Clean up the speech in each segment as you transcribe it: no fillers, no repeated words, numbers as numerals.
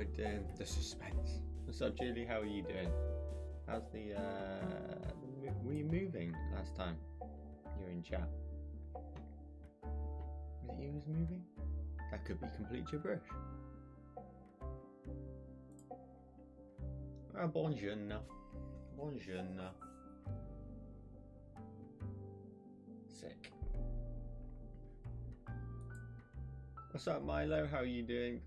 Oh damn, the suspense. What's up, Julie? How are you doing? How's the were you moving last time you were in chat? Was it you who was moving? That could be complete gibberish. Buongiorno. Buongiorno. Sick. What's up, Milo? How are you doing?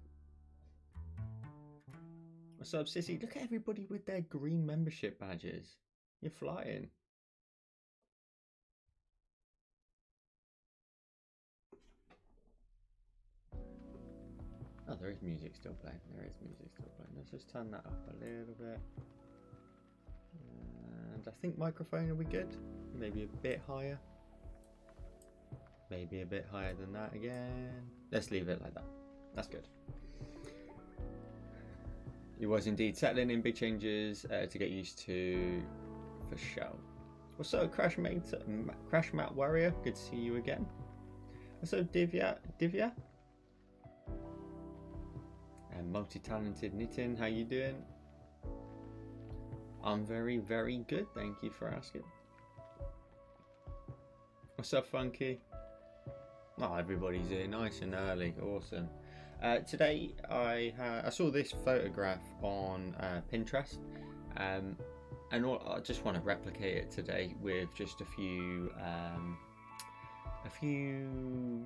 What's up, Sissy? Look at everybody with their green membership badges. You're flying. Oh, there is music still playing. There is music still playing. Let's just turn that up a little bit. And I think microphone will be good. Maybe a bit higher. Maybe a bit higher than that again. Let's leave it like that. That's good. It was indeed settling in, big changes to get used to, for sure. What's up, Crash Mat Warrior? Good to see you again. What's up, Divya? And multi-talented Nitin, how you doing? I'm very, very good. Thank you for asking. What's up, Funky? Oh, everybody's here nice and early. Awesome. Today I saw this photograph on Pinterest, and I just want to replicate it today with just a few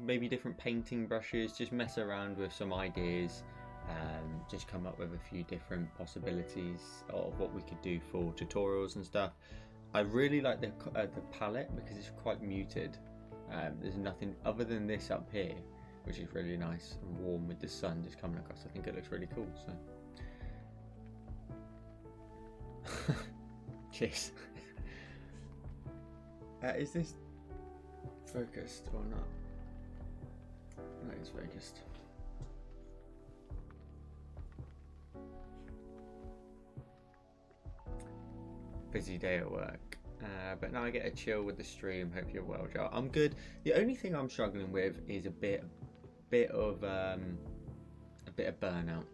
maybe different painting brushes. Just mess around with some ideas. Just come up with a few different possibilities of what we could do for tutorials and stuff. I really like the palette because it's quite muted. There's nothing other than this up here, which is really nice and warm with the sun just coming across. I think it looks really cool. So, cheers. Is this focused or not? No, it's focused. Busy day at work. But now I get a chill with the stream. Hope you're well, Joe. I'm good. The only thing I'm struggling with is a bit of burnout.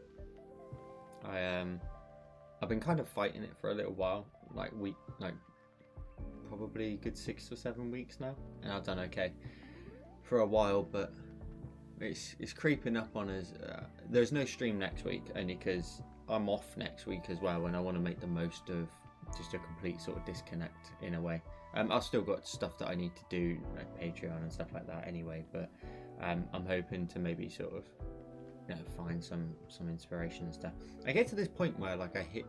I've been kind of fighting it for a little while, like probably a good 6 or 7 weeks now, and I've done okay for a while, but it's creeping up on us. There's no stream next week, only because I'm off next week as well, and I want to make the most of just a complete sort of disconnect in a way. I've still got stuff that I need to do, like Patreon and stuff like that anyway, but I'm hoping to maybe sort of, find some inspiration and stuff. I get to this point where like I hit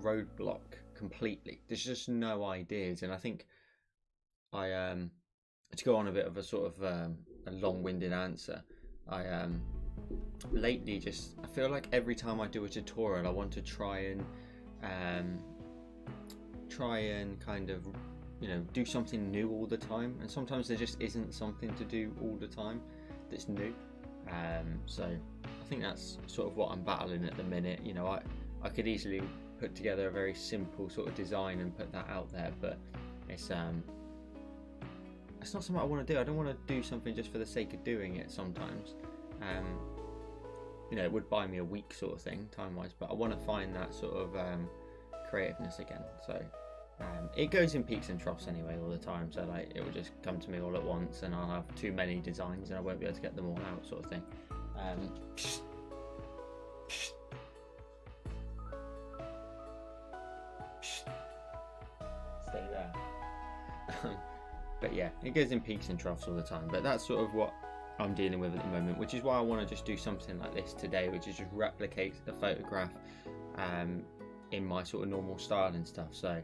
roadblock completely. There's just no ideas, and I think to go on a bit of a sort of a long-winded answer, lately I feel like every time I do a tutorial I want to try and kind of do something new all the time, and sometimes there just isn't something to do all the time that's new. So I think that's sort of what I'm battling at the minute. I could easily put together a very simple sort of design and put that out there, but it's not something I want to do. I don't want to do something just for the sake of doing it sometimes. It would buy me a week sort of thing time wise, but I want to find that sort of creativeness again. So it goes in peaks and troughs anyway all the time, so like it will just come to me all at once and I'll have too many designs and I won't be able to get them all out sort of thing. Stay there. But yeah, it goes in peaks and troughs all the time, but that's sort of what I'm dealing with at the moment, which is why I want to just do something like this today, which is just replicate the photograph in my sort of normal style and stuff. So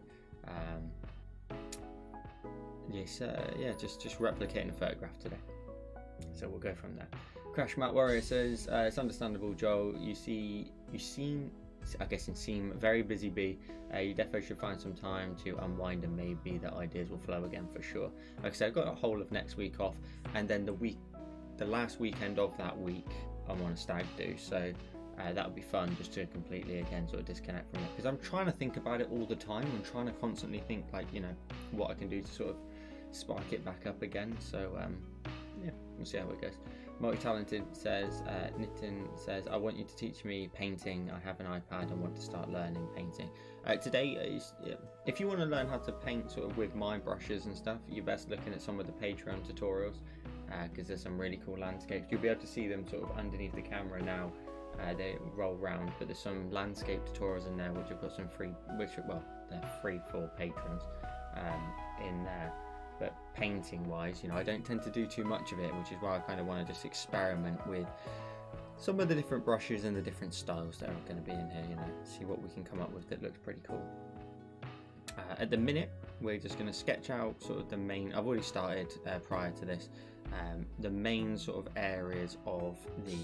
just replicating a photograph today. So we'll go from there. Crash Mat Warrior says, it's understandable, Joel. You seem very busy bee. You definitely should find some time to unwind, and maybe the ideas will flow again for sure. Like I said, I've got a whole of next week off, and then the last weekend of that week I'm on a stag do, so that would be fun, just to completely again sort of disconnect from it, because I'm trying to think about it all the time. I'm trying to constantly think like what I can do to sort of spark it back up again. So yeah, we'll see how it goes. Multi-talented says, Nitin says, I want you to teach me painting. I have an iPad and want to start learning painting. Today is, if you want to learn how to paint sort of with my brushes and stuff, you're best looking at some of the Patreon tutorials, because there's some really cool landscapes. You'll be able to see them sort of underneath the camera now. They roll round, but there's some landscape tutorials in there which have got some free, well, they're free for patrons in there. But painting wise, I don't tend to do too much of it, which is why I kind of want to just experiment with some of the different brushes and the different styles that are going to be in here, see what we can come up with that looks pretty cool. At the minute, we're just going to sketch out sort of the main, I've already started prior to this, the main sort of areas of the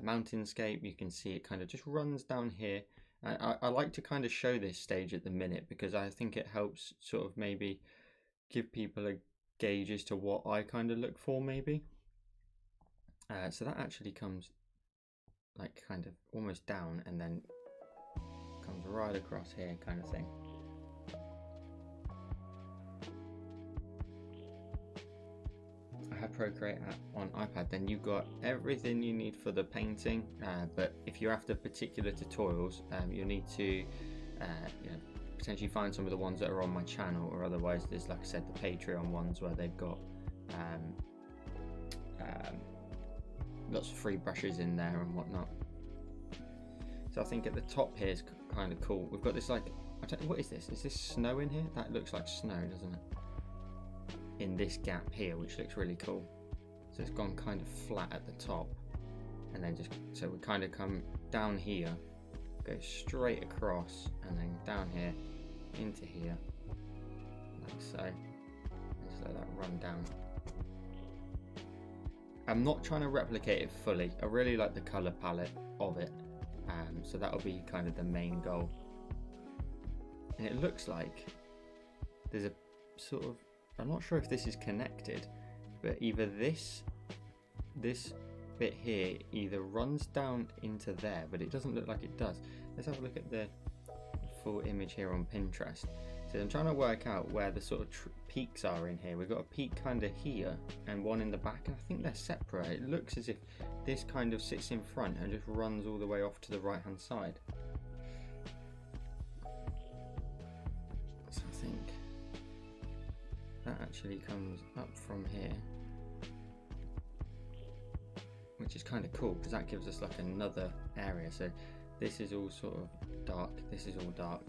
mountainscape. You can see it kind of just runs down here. I like to kind of show this stage at the minute because I think it helps sort of maybe give people a gauge as to what I kind of look for maybe. So that actually comes like kind of almost down and then comes right across here kind of thing. I have Procreate on iPad, then you've got everything you need for the painting, but if you're after particular tutorials, you'll need to potentially find some of the ones that are on my channel, or otherwise there's, like I said, the Patreon ones where they've got lots of free brushes in there and whatnot. So I think at the top here is kind of cool. We've got this, like, I don't know, what is this? Is this snow in here? That looks like snow, doesn't it? In this gap here, which looks really cool. So it's gone kind of flat at the top, and then just, so we kind of come down here, go straight across, and then down here into here, like so, and just let that run down. I'm not trying to replicate it fully. I really like the color palette of it, so that'll be kind of the main goal. And it looks like there's a sort of, I'm not sure if this is connected, but either this bit here either runs down into there, but it doesn't look like it does. Let's have a look at the full image here on Pinterest. So I'm trying to work out where the sort of peaks are in here. We've got a peak kind of here and one in the back, and I think they're separate. It looks as if this kind of sits in front and just runs all the way off to the right hand side. So I think that actually comes up from here, which is kind of cool because that gives us like another area. So this is all sort of dark, this is all dark,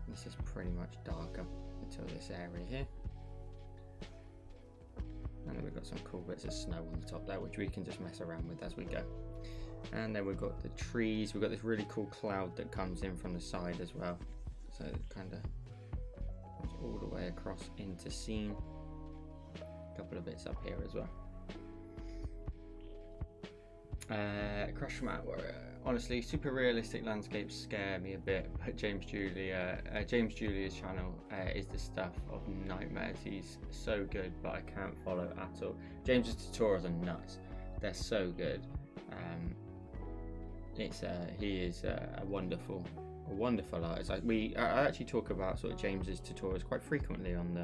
this is pretty much dark up until this area here, and then we've got some cool bits of snow on the top there which we can just mess around with as we go. And then we've got the trees, we've got this really cool cloud that comes in from the side as well, so it kind of all the way across into scene. A couple of bits up here as well. Crush Mat, honestly, super realistic landscapes scare me a bit, but James Julia's channel is the stuff of nightmares. He's so good, but I can't follow at all. James's tutorials are nuts. They're so good. He is a wonderful artist. I actually talk about sort of James's tutorials quite frequently on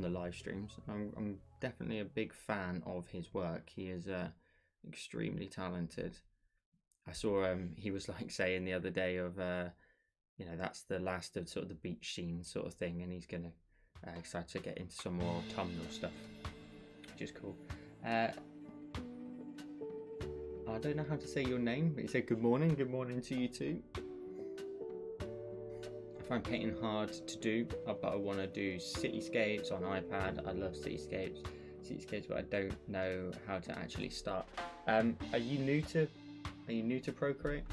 the live streams. I'm definitely a big fan of his work. He is extremely talented. I saw he was like saying the other day of that's the last of sort of the beach scene sort of thing, and he's gonna start to get into some more autumnal stuff, which is cool. I don't know how to say your name, but he said good morning to you too. I find painting hard to do, but I want to do cityscapes on iPad. I love cityscapes, but I don't know how to actually start. Are you new to Procreate?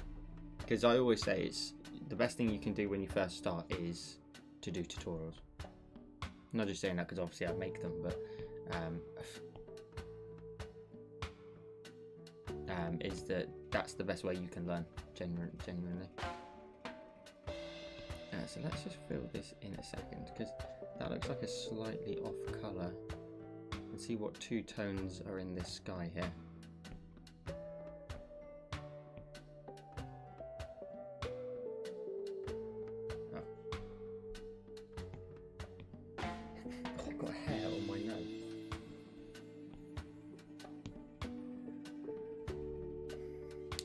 Because I always say it's the best thing you can do when you first start is to do tutorials. I'm not just saying that because obviously I make them, but is that's the best way you can learn, genuinely. So let's just fill this in a second, because that looks like a slightly off colour. And see what two tones are in this sky here. Oh. I've got hair on my nose.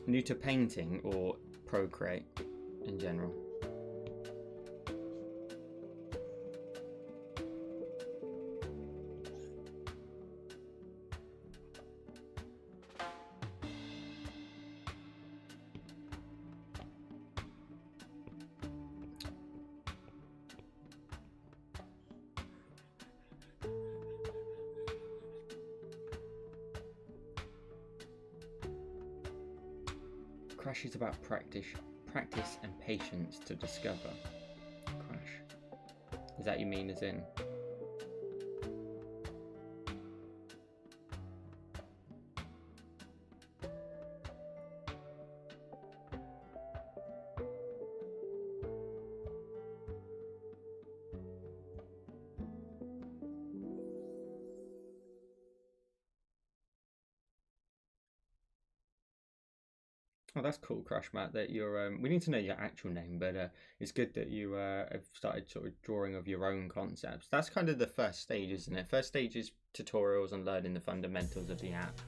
New to painting or Procreate in general? Crash is about practice and patience to discover. Crash. Is that you mean as in? Oh, that's cool, Crash Matt. That you're. We need to know your actual name, but it's good that you have started sort of drawing of your own concepts. That's kind of the first stage, isn't it? First stage is tutorials and learning the fundamentals of the app,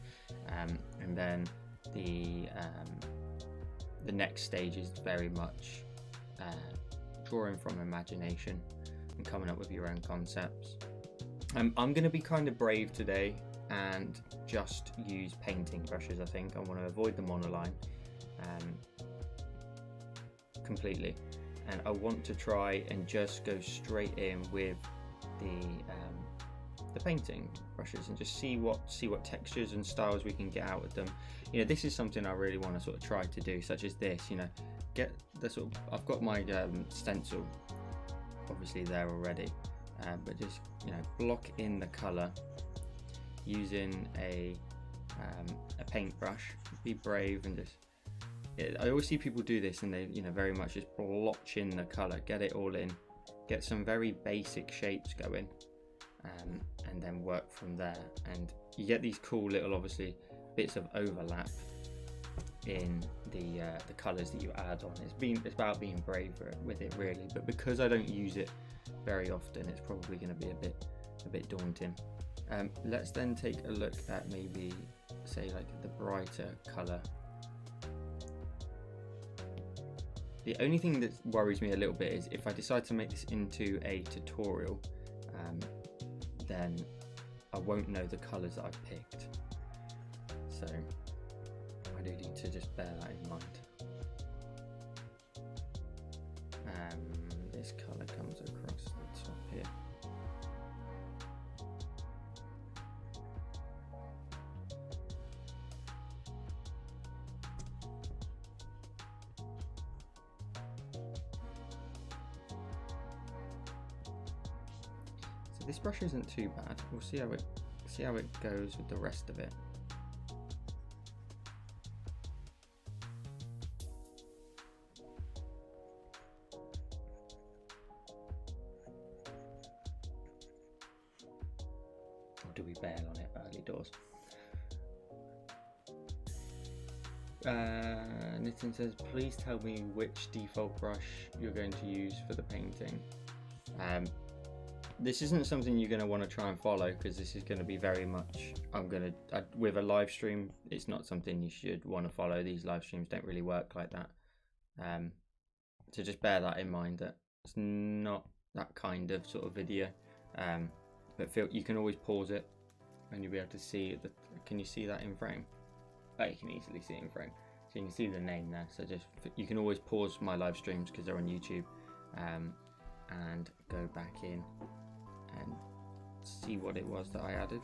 and then the next stage is very much drawing from imagination and coming up with your own concepts. I'm going to be kind of brave today and just use painting brushes. I think I want to avoid the monoline completely, and I want to try and just go straight in with the painting brushes and just see what textures and styles we can get out of them. You know, this is something I really want to sort of try to do, such as this. You know, get the sort of, I've got my stencil obviously there already, but just, you know, block in the color using a paintbrush. Be brave and just, I always see people do this and they, you know, very much just blotch in the color, get it all in, get some very basic shapes going, and then work from there. And you get these cool little, obviously, bits of overlap in the colors that you add on. It's about being brave with it, really. But because I don't use it very often, it's probably going to be a bit daunting. Let's then take a look at maybe, say, like the brighter color. The only thing that worries me a little bit is if I decide to make this into a tutorial, then I won't know the colours that I've picked. So I do need to just bear that in mind. This colour comes across the top here. So this brush isn't too bad. We'll see how it goes with the rest of it. Or do we bail on it early doors? Nitin says, please tell me which default brush you're going to use for the painting. This isn't something you're going to want to try and follow, because this is going to be very much, with a live stream, it's not something you should want to follow. These live streams don't really work like that. So just bear that in mind, that it's not that kind of sort of video. But you can always pause it and you'll be able to see it. Can you see that in frame? Oh, you can easily see it in frame. So you can see the name there. So you can always pause my live streams because they're on YouTube, and go back in and see what it was that I added.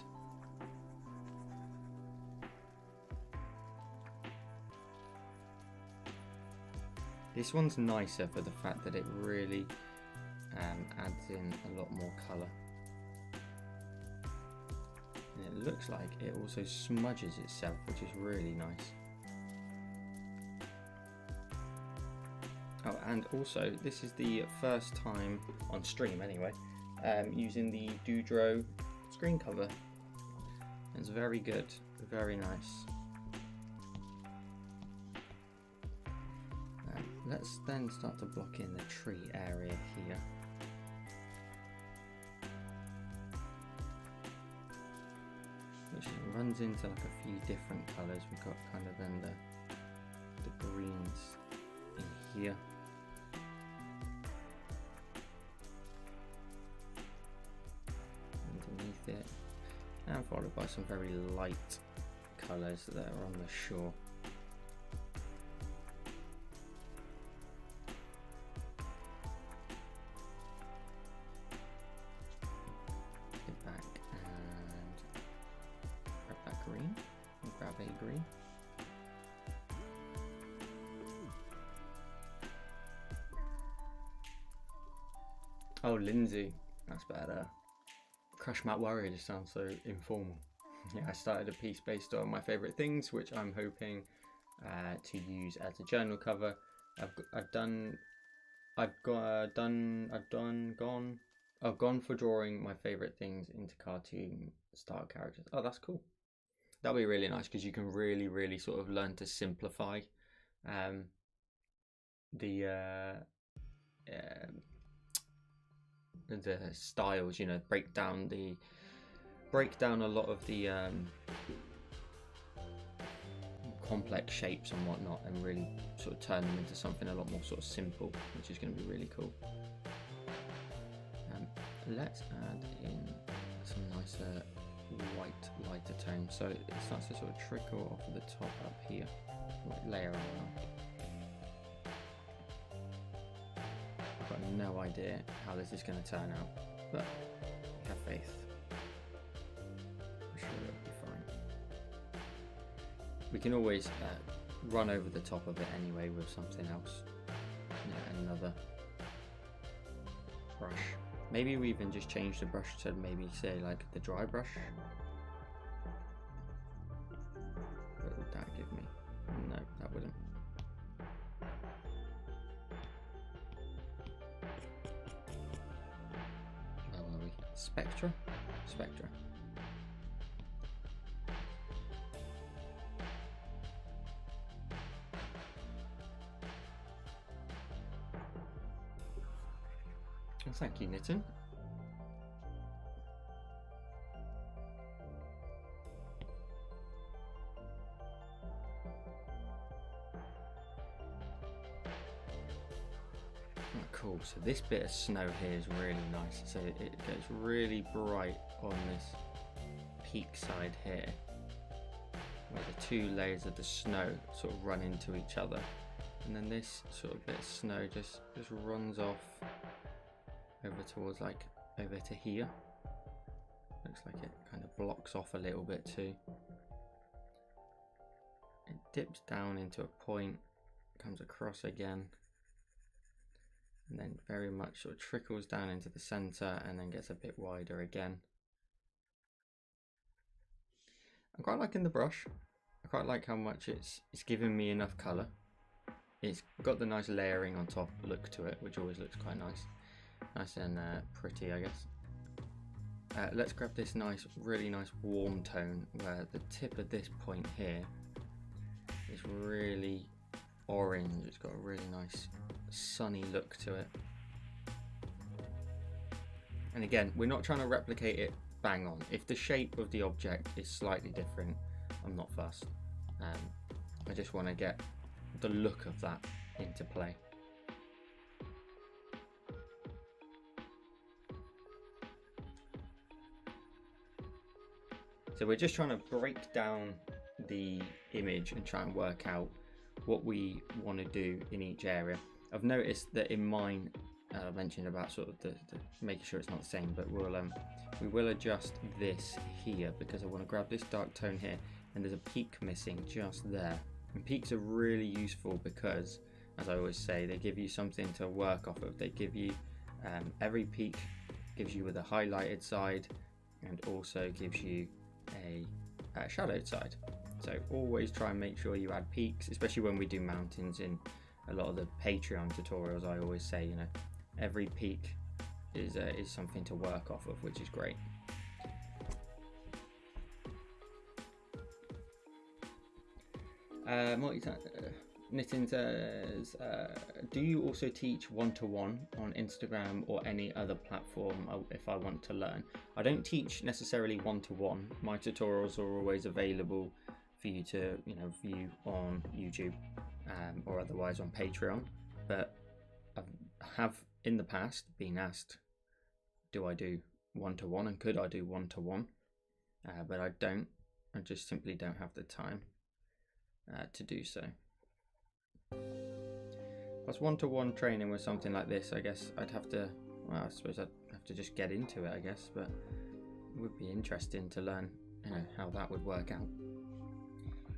This one's nicer for the fact that it really adds in a lot more colour. And it looks like it also smudges itself, which is really nice. Oh, and also this is the first time on stream anyway, using the Doodro screen cover. It's very good, very nice. Let's then start to block in the tree area here. Which runs into like a few different colours. We've got kind of then the greens in here. Underneath it, and followed by some very light colours that are on the shore. Get back and grab that green, and grab a green. Oh, Lindsay, that's better. Crush Mat Warrior just sounds so informal. Yeah, I started a piece based on my favourite things, which I'm hoping to use as a journal cover. I've gone for drawing my favourite things into cartoon style characters. Oh, that's cool. That'll be really nice because you can really sort of learn to simplify the styles, you know, break down a lot of the complex shapes and whatnot, and really sort of turn them into something a lot more sort of simple, which is going to be really cool. Let's add in some nicer white lighter tones, so it starts to sort of trickle off of the top up here, like layer on. I've got no idea how this is going to turn out, but have faith. I'm sure it'll be fine. We can always run over the top of it anyway with something else. Yeah, another brush. Maybe we even just change the brush to maybe say like the dry brush. What would that give me? No, that wouldn't. Where were we? Spectra? Spectra. Well, thank you, Nitin. Oh, cool. So this bit of snow here is really nice. So it gets really bright on this peak side here, where the two layers of the snow sort of run into each other, and then this sort of bit of snow just runs off over towards like over to here. Looks like it kind of blocks off a little bit too. It dips down into a point, comes across again, and then very much sort of trickles down into the center and then gets a bit wider again. I'm quite liking the brush. I quite like how much it's giving me enough color. It's got the nice layering on top look to it, which always looks quite nice. Nice and pretty, I guess. Let's grab this nice, really nice warm tone where the tip of this point here is really orange. It's got a really nice sunny look to it. And again, we're not trying to replicate it bang on. If the shape of the object is slightly different, I'm not fussed. I just want to get the look of that into play. So we're just trying to break down the image and try and work out what we want to do in each area. I've noticed that in mine, I mentioned about sort of the making sure it's not the same, but we will adjust this here because I want to grab this dark tone here, and there's a peak missing just there. And peaks are really useful because, as I always say, they give you something to work off of. They give you every peak gives you with a highlighted side, and also gives you a shadowed side. So always try and make sure you add peaks, especially when we do mountains. In a lot of the Patreon tutorials, I always say, you know, every peak is something to work off of, which is great. Nitin says, do you also teach one-to-one on Instagram or any other platform if I want to learn? I don't teach necessarily one-to-one. My tutorials are always available for you to, you know, view on YouTube. or otherwise on Patreon. But I have in the past been asked, do I do one-to-one, and could I do one-to-one? But I don't. I just simply don't have the time to do so. Plus, one-to-one training with something like this, I guess I'd have to, well, I suppose I'd have to just get into it, I guess, but it would be interesting to learn, how that would work out.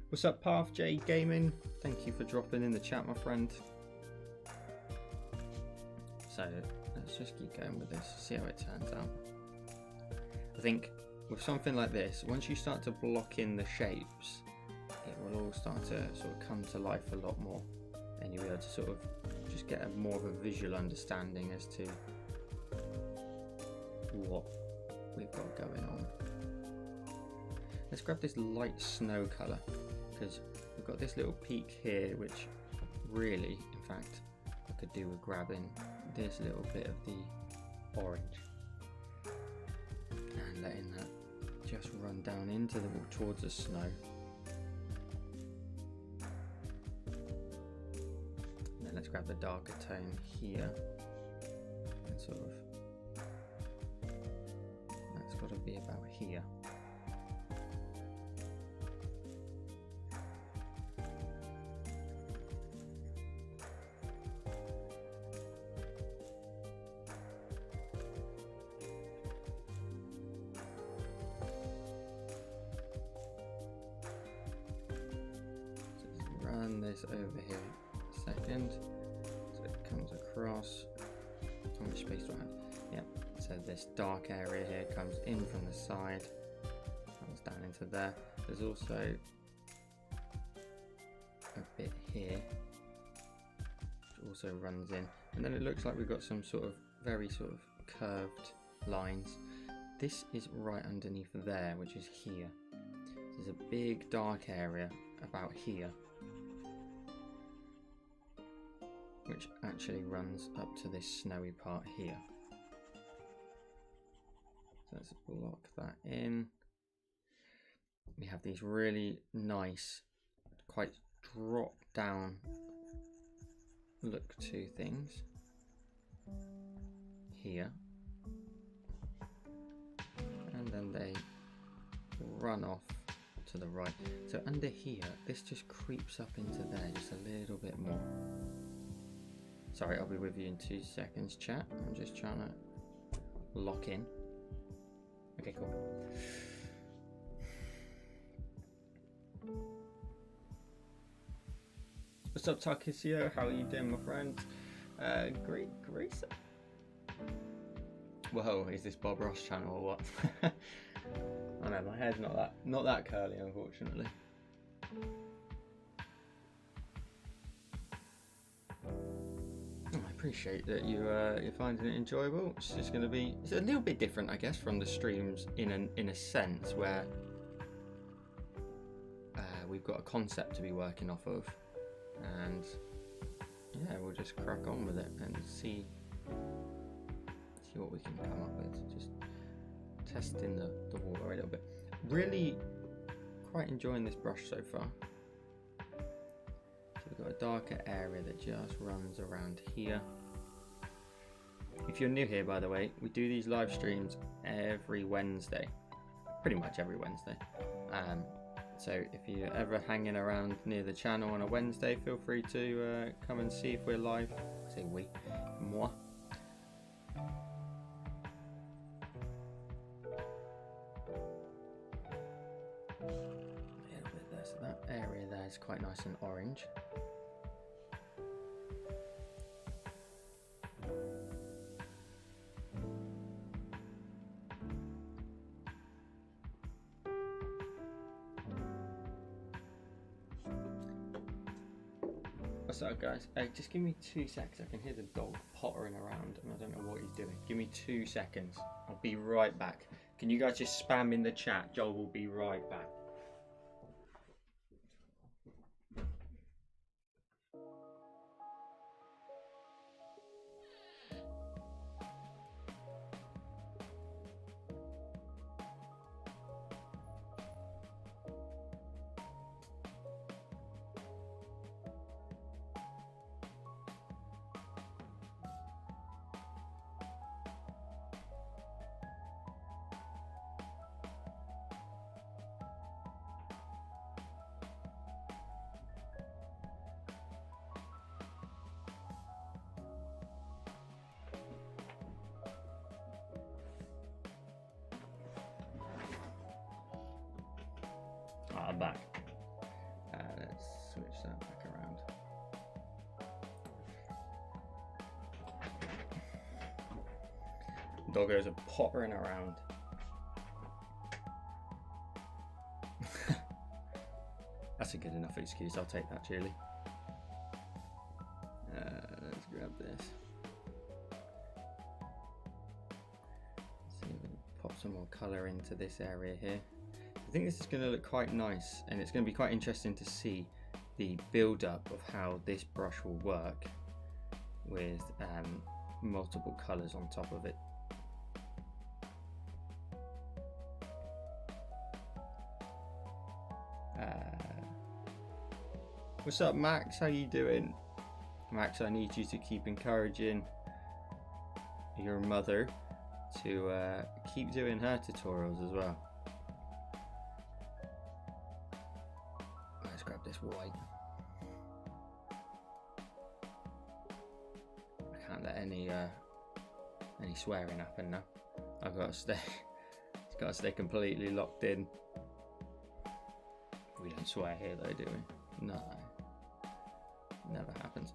What's up, Path J Gaming? Thank you for dropping in the chat, my friend. So let's just keep going with this, see how it turns out. I think with something like this, once you start to block in the shapes, it will all start to sort of come to life a lot more, and you'll be able to sort of just get more of a visual understanding as to what we've got going on. Let's grab this light snow colour, because we've got this little peak here, which really, in fact, I could do with grabbing this little bit of the orange and letting that just run down into the towards the snow. And then let's grab the darker tone here and sort of, that's got to be about here. This over here a second, so it comes across. How much space do I have? Yeah, so this dark area here comes in from the side, comes down into there. There's also a bit here which also runs in, and then it looks like we've got some sort of very sort of curved lines. This is right underneath there, which is here. There's a big dark area about here, which actually runs up to this snowy part here. So let's block that in. We have these really nice, quite drop down look to things here. And then they run off to the right. So under here, this just creeps up into there just a little bit more. Sorry, I'll be with you in 2 seconds, chat. I'm just trying to lock in. Okay, cool. What's up, Takisio? How are you doing, my friend? Great. Whoa, is this Bob Ross channel or what? I know, my hair's not that curly, unfortunately. I appreciate that you're finding it enjoyable. It's just going to be, it's a little bit different, I guess, from the streams in a sense where we've got a concept to be working off of, and yeah, we'll just crack on with it and see what we can come up with. Just testing the water a little bit. Really quite enjoying this brush so far. So we've got a darker area that just runs around here. If you're new here, by the way, we do these live streams every Wednesday, pretty much every Wednesday. So if you're ever hanging around near the channel on a Wednesday, feel free to come and see if we're live. I say we, moi. A little bit there, so that area there is quite nice and orange. What's up, guys? Hey, just give me 2 seconds. I can hear the dog pottering around and I don't know what he's doing. Give me 2 seconds. I'll be right back. Can you guys just spam in the chat? Joel will be right back. that back. Let's switch that back around. Doggos are pottering around. That's a good enough excuse. I'll take that, Julie. Let's grab this. See if we can pop some more colour into this area here. I think this is going to look quite nice, and it's going to be quite interesting to see the build-up of how this brush will work with multiple colours on top of it. What's up, Max? How you doing? Max, I need you to keep encouraging your mother to keep doing her tutorials as well. Let's grab this white. I can't let any swearing happen now. I've got to stay. It's got to stay completely locked in. We don't swear here, though, do we? No. Never happens.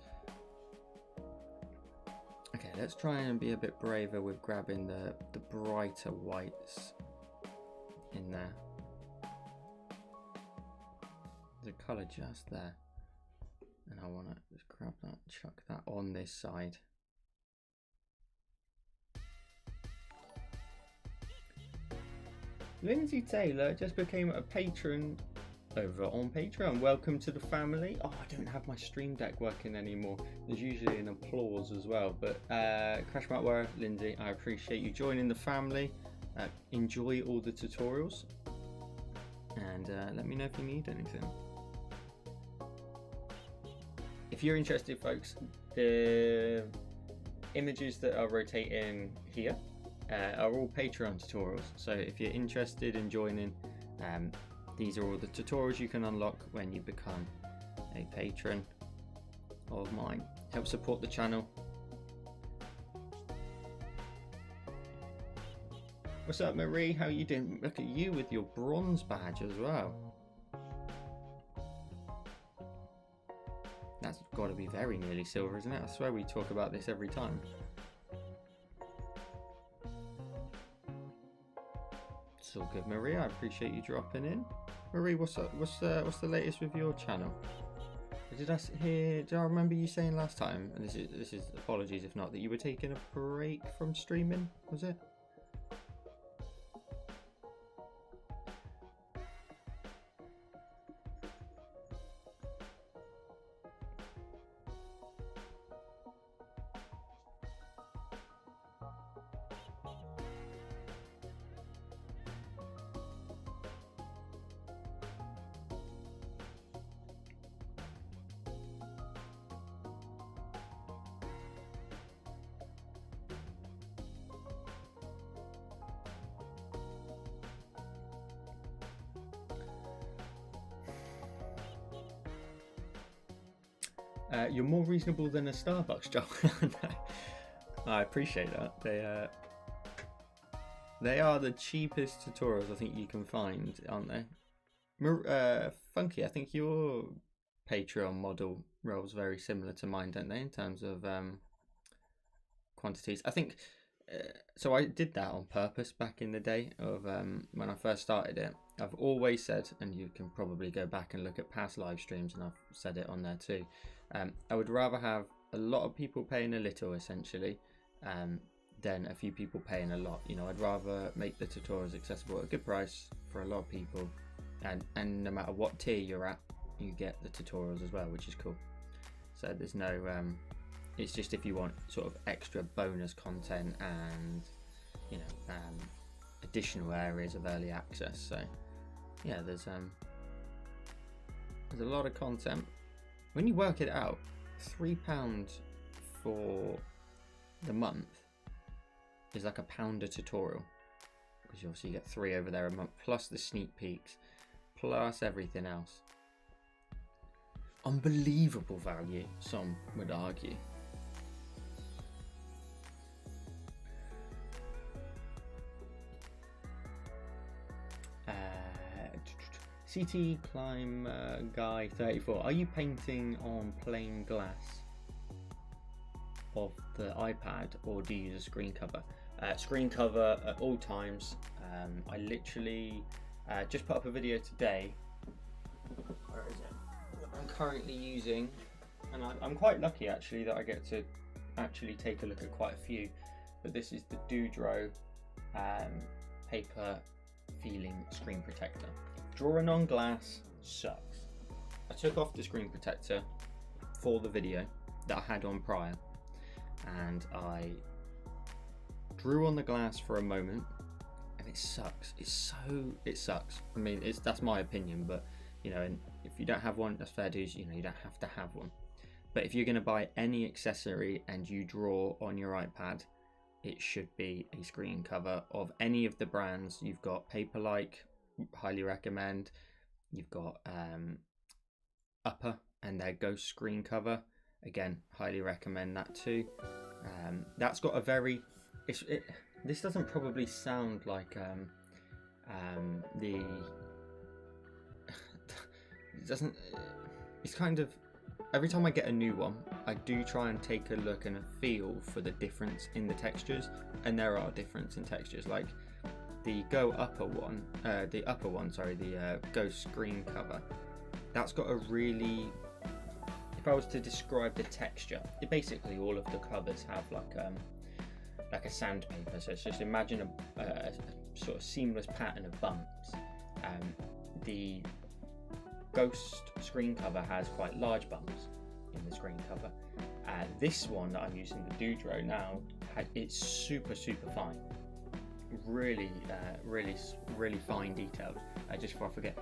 Okay, let's try and be a bit braver with grabbing the brighter whites in there. The colour just there. And I want to just grab that, chuck that on this side. Lindsay Taylor just became a patron over on Patreon. Welcome to the family. Oh, I don't have my stream deck working anymore. There's usually an applause as well, but Crash Markware, Lindsay, I appreciate you joining the family. Enjoy all the tutorials, and let me know if you need anything. If you're interested, folks, the images that are rotating here are all Patreon tutorials, so if you're interested in joining, these are all the tutorials you can unlock when you become a patron of mine. Help support the channel. What's up, Marie? How you doing? Look at you with your bronze badge as well. That's got to be very nearly silver, isn't it? I swear we talk about this every time. It's all good, Marie. I appreciate you dropping in. Marie, what's up? What's the latest with your channel? Did I remember you saying last time, and this is apologies if not, that you were taking a break from streaming, was it? You're more reasonable than a Starbucks job. I appreciate that. They are the cheapest tutorials I think you can find, aren't they? Funky, I think your Patreon model rolls very similar to mine, don't they, in terms of quantities? I think so. I did that on purpose back in the day of when I first started it. I've always said, and you can probably go back and look at past live streams, and I've said it on there too. I would rather have a lot of people paying a little, essentially, than a few people paying a lot. You know, I'd rather make the tutorials accessible at a good price for a lot of people, and no matter what tier you're at, you get the tutorials as well, which is cool. So there's no, it's just if you want sort of extra bonus content and, you know, additional areas of early access. So yeah, there's a lot of content. When you work it out, £3 for the month is like £1 a tutorial, because you obviously get 3 over there a month, plus the sneak peeks, plus everything else. Unbelievable value, some would argue. CT Climb Guy 34. Are you painting on plain glass of the iPad, or do you use a screen cover? Screen cover at all times. I literally just put up a video today. Where is it? I'm currently using, and I'm quite lucky actually that I get to actually take a look at quite a few. But this is the Doodro paper feeling screen protector. Drawing on glass sucks. I took off the screen protector for the video that I had on prior, and I drew on the glass for a moment, and it sucks. It sucks. I mean, that's my opinion, but you know, and if you don't have one, that's fair dues. You know, you don't have to have one. But if you're going to buy any accessory and you draw on your iPad, it should be a screen cover of any of the brands. You've got Paperlike, highly recommend. You've got Upper and their Ghost screen cover, again, highly recommend that too. That's got a very, this doesn't probably sound like it's kind of, every time I get a new one, I do try and take a look and a feel for the difference in the textures, and there are difference in textures. Like the upper one, the Ghost screen cover, that's got a really, if I was to describe the texture, basically all of the covers have like a sandpaper. So it's just imagine a sort of seamless pattern of bumps. The Ghost screen cover has quite large bumps in the screen cover. This one that I'm using, the Doodro now, it's super fine, really fine detailed. Just before I forget,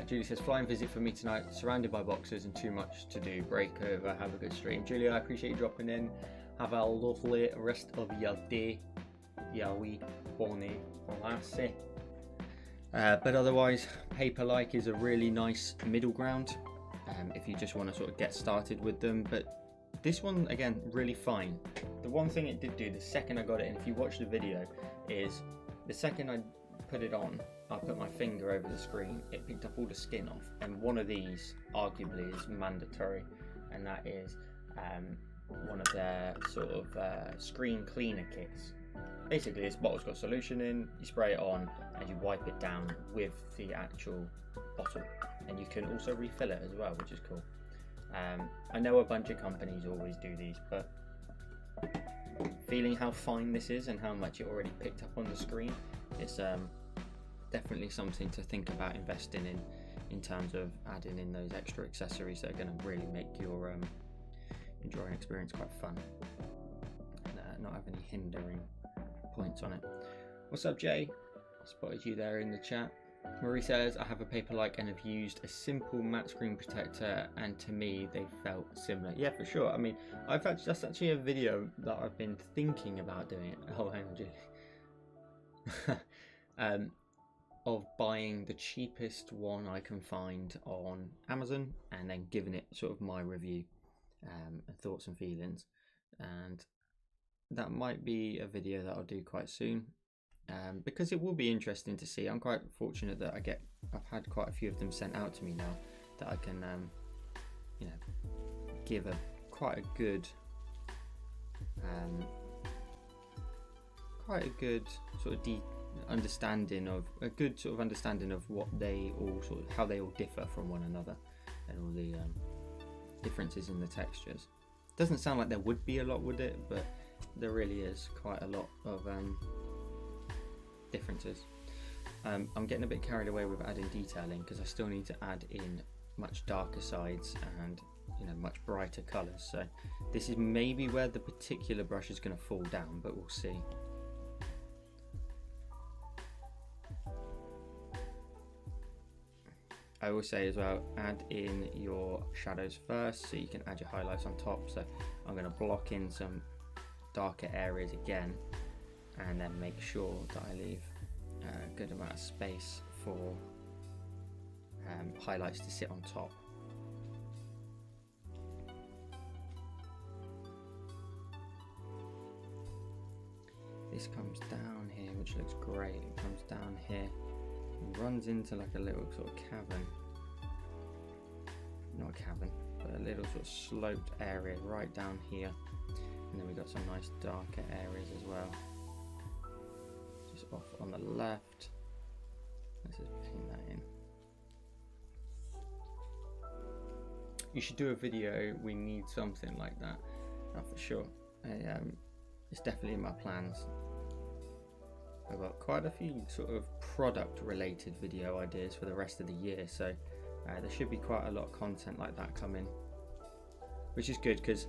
Julie says, flying visit for me tonight, surrounded by boxes and too much to do, break over, have a good stream. Julia, I appreciate you dropping in. Have a lovely rest of your day, ya wee bonny lassie. But otherwise, Paperlike is a really nice middle ground if you just want to sort of get started with them. But this one, again, really fine. The one thing it did do the second I got it, and if you watch the video, is the second I put it on, I put my finger over the screen, it picked up all the skin off. And one of these arguably is mandatory, and that is one of their sort of screen cleaner kits. Basically, this bottle's got solution in, you spray it on and you wipe it down with the actual bottle, and you can also refill it as well, which is cool. I know a bunch of companies always do these, but feeling how fine this is and how much it already picked up on the screen, it's definitely something to think about investing in terms of adding in those extra accessories that are going to really make your drawing experience quite fun, not have any hindering points on it. What's up, Jay? I spotted you there in the chat. Marie says, I have a Paperlike and have used a simple matte screen protector, and to me they felt similar. Yeah, for sure. I mean, that's actually a video that I've been thinking about doing. Oh, hang on, Julie. Of buying the cheapest one I can find on Amazon and then giving it sort of my review and thoughts and feelings, and that might be a video that I'll do quite soon, because it will be interesting to see. I'm quite fortunate that I've had quite a few of them sent out to me now that I can give quite a good sort of understanding of what they all sort of, how they all differ from one another, and all the differences in the textures. Doesn't sound like there would be a lot, would it? But there really is quite a lot of differences. I'm getting a bit carried away with adding detailing, because I still need to add in much darker sides and much brighter colours. So this is maybe where the particular brush is going to fall down, but we'll see. I will say as well, add in your shadows first so you can add your highlights on top. So I'm going to block in some darker areas again, and then make sure that I leave a good amount of space for highlights to sit on top. This comes down here, which looks great. It comes down here and runs into like a little sort of cavern. cabin, but a little sort of sloped area right down here, and then we've got some nice darker areas as well, just off on the left. Let's just paint that in. You should do a video. We need something like that. Oh, for sure. It's definitely in my plans. I've got quite a few sort of product related video ideas for the rest of the year, so there should be quite a lot of content like that coming, which is good because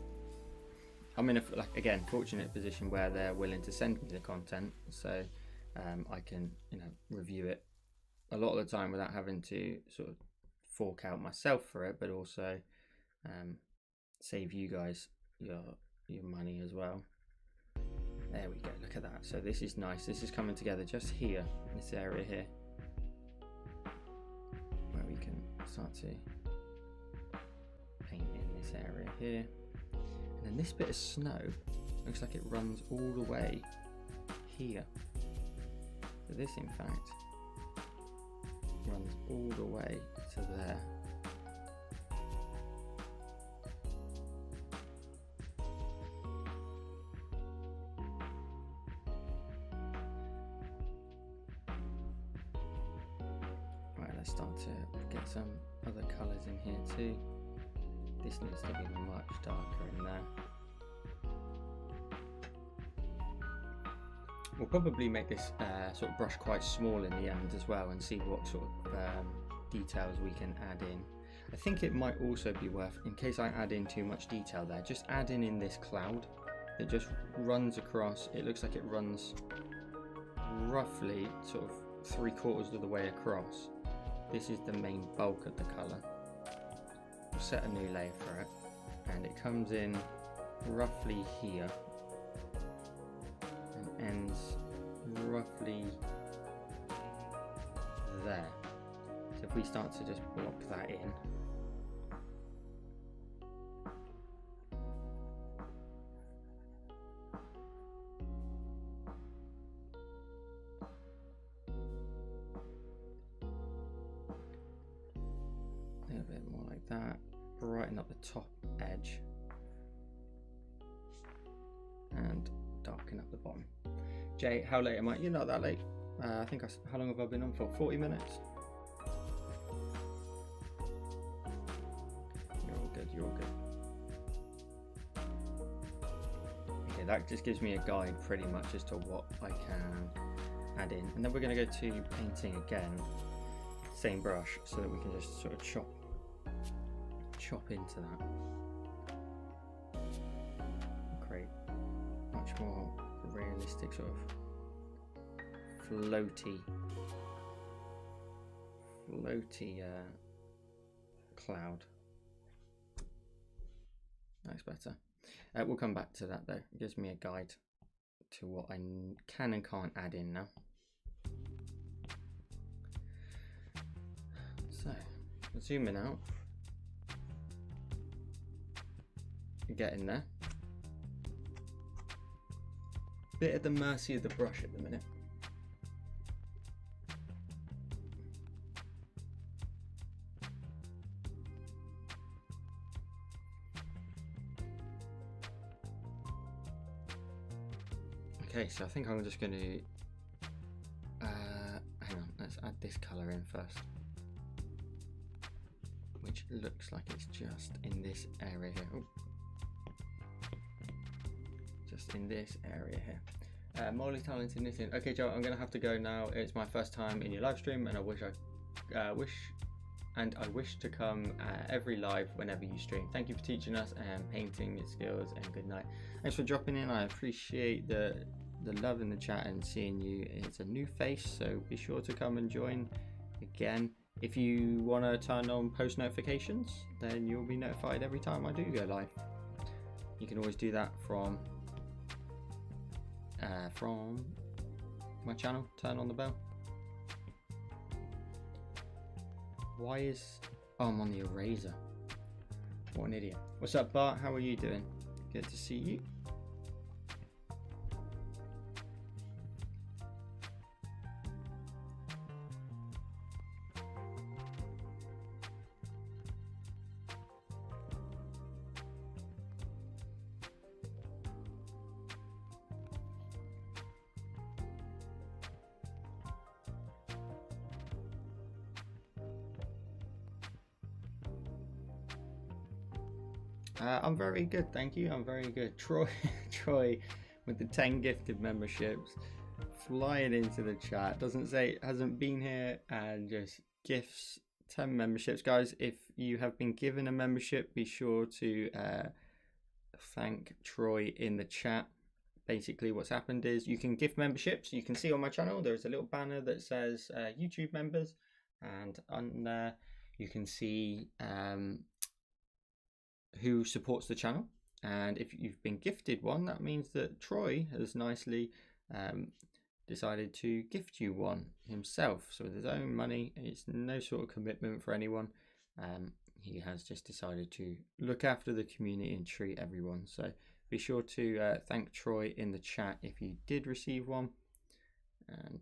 I'm in a, like, again, fortunate position where they're willing to send me the content, so I can, you know, review it a lot of the time without having to sort of fork out myself for it, but also save you guys your money as well. There we go, look at that. So this is nice. This is coming together just here, this area here, where we can start to paint in this area here. And then this bit of snow looks like it runs all the way here. So this, in fact, runs all the way to there. Right, let's start to get some other colours in here too. This needs to be much darker in there. We'll probably make this sort of brush quite small in the end as well, and see what sort of details we can add in. I think it might also be worth, in case I add in too much detail there, just adding in this cloud that just runs across. It looks like it runs roughly sort of 3/4 of the way across. This is the main bulk of the colour. We'll set a new layer for it, and it comes in roughly here and ends roughly there. So if we start to just block that in, a little bit more like that, brighten up the top edge and darken up the bottom. Jay, how late am I? You're not that late. I think how long have I been on for? 40 minutes? You're all good, you're all good. Okay, that just gives me a guide pretty much as to what I can add in. And then we're going to go to painting again, same brush, so that we can just sort of chop into that. Create much more realistic sort of floaty cloud. That's better. We'll come back to that though. It gives me a guide to what I can and can't add in now. So zooming out, get in there. Bit at the mercy of the brush at the minute. Okay, so I think I'm just going to hang on, let's add this colour in first, which looks like it's just in this area here. Ooh. Just in this area here. Multi-talented knitting. Okay, Joe, I'm gonna have to go now. It's my first time in your live stream, and I wish to come every live whenever you stream. Thank you for teaching us and painting your skills, and good night. Thanks for dropping in. I appreciate the love in the chat and seeing you. It's a new face, so be sure to come and join again. If you want to turn on post notifications, then you'll be notified every time I do go live. You can always do that from my channel. Turn on the bell. Why is... oh, I'm on the eraser. What an idiot. What's up, Bart? How are you doing? Good to see you. I'm very good, thank you. I'm very good. Troy with the 10 gifted memberships, flying into the chat. Doesn't say hasn't been here, and just gifts 10 memberships. Guys, if you have been given a membership, be sure to thank Troy in the chat. Basically, what's happened is you can gift memberships. You can see on my channel there's a little banner that says YouTube members, and on there you can see who supports the channel. And if you've been gifted one, that means that Troy has nicely decided to gift you one himself. So with his own money, it's no sort of commitment for anyone. He has just decided to look after the community and treat everyone. So be sure to thank Troy in the chat if you did receive one. And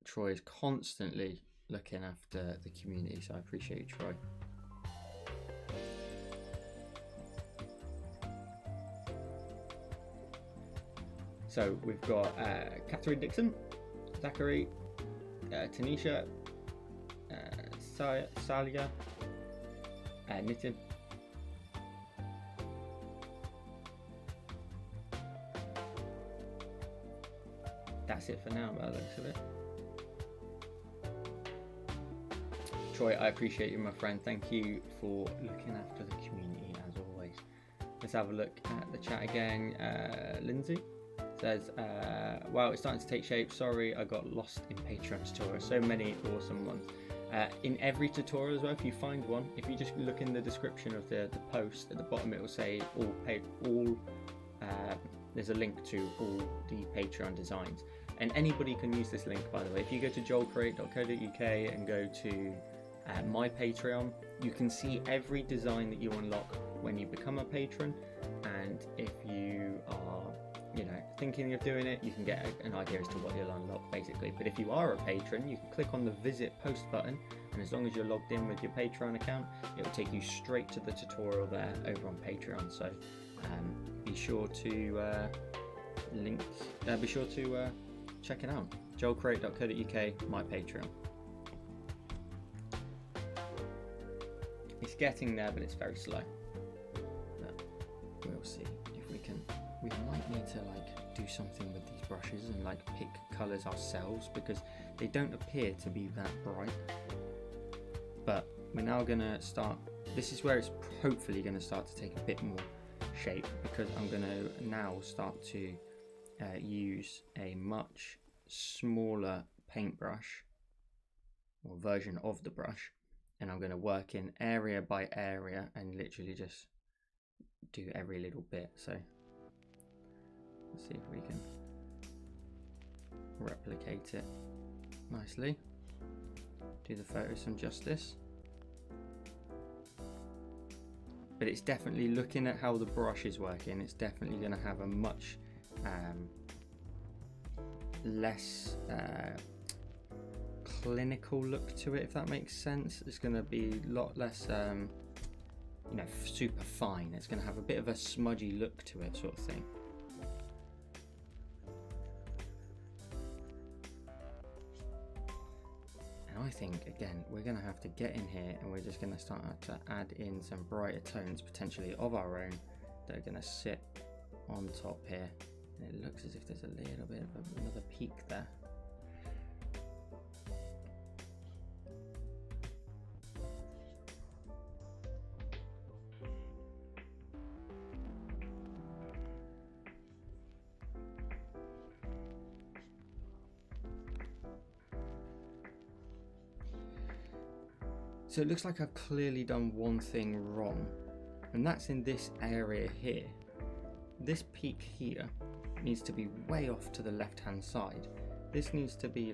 Troy is constantly looking after the community, so I appreciate you, Troy. So we've got Catherine Dixon, Zachary, Tanisha, Salia, Nitin. That's it for now, by the looks of it. Troy, I appreciate you, my friend. Thank you for looking after the community as always. Let's have a look at the chat again. Lindsay says, wow, it's starting to take shape. Sorry, I got lost in Patreon tutorials. So many awesome ones. In every tutorial as well, if you find one, if you just look in the description of the post at the bottom, it will say there's a link to all the Patreon designs. And anybody can use this link, by the way. If you go to joelcreate.co.uk and go to my Patreon, you can see every design that you unlock when you become a patron. And if you are, thinking of doing it, you can get an idea as to what you'll unlock, basically. But if you are a patron, you can click on the visit post button, and as long as you're logged in with your Patreon account, it will take you straight to the tutorial there over on Patreon. So be sure to check it out. joelcreate.co.uk, my Patreon. It's getting there, but it's very slow. But we'll see if we can. We might need to do something with these brushes and pick colours ourselves, because they don't appear to be that bright. But we're now gonna start. This is where it's hopefully going to start to take a bit more shape, because I'm going to now start to use a much smaller paintbrush or version of the brush, and I'm going to work in area by area and literally just do every little bit. So let's see if we can replicate it nicely, do the photo some justice. But it's definitely, looking at how the brush is working, it's definitely going to have a much less clinical look to it, if that makes sense. It's going to be a lot less super fine. It's going to have a bit of a smudgy look to it, sort of thing. I think, again, we're going to have to get in here and we're just going to start to add in some brighter tones, potentially of our own, that are going to sit on top here. And it looks as if there's a little bit of another peak there. So it looks like I've clearly done one thing wrong, and that's in this area here. This peak here needs to be way off to the left hand side. This needs to be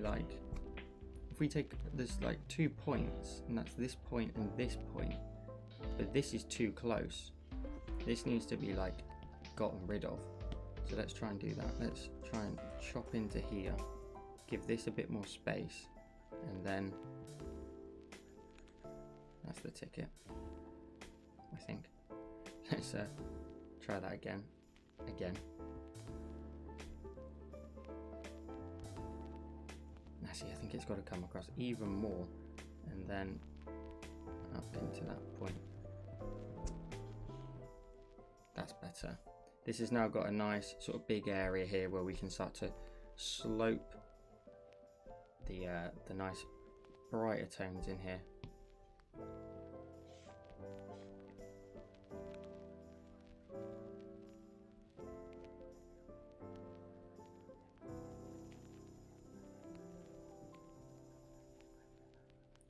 if we take, there's 2 points, and that's this point and this point, but this is too close. This needs to be gotten rid of. So let's try and do that. Let's try and chop into here, give this a bit more space, and then that's the ticket, I think. Let's try that again. Now see, I think it's got to come across even more, and then up into that point. better. This has now got a nice sort of big area here where we can start to slope the nice brighter tones in here.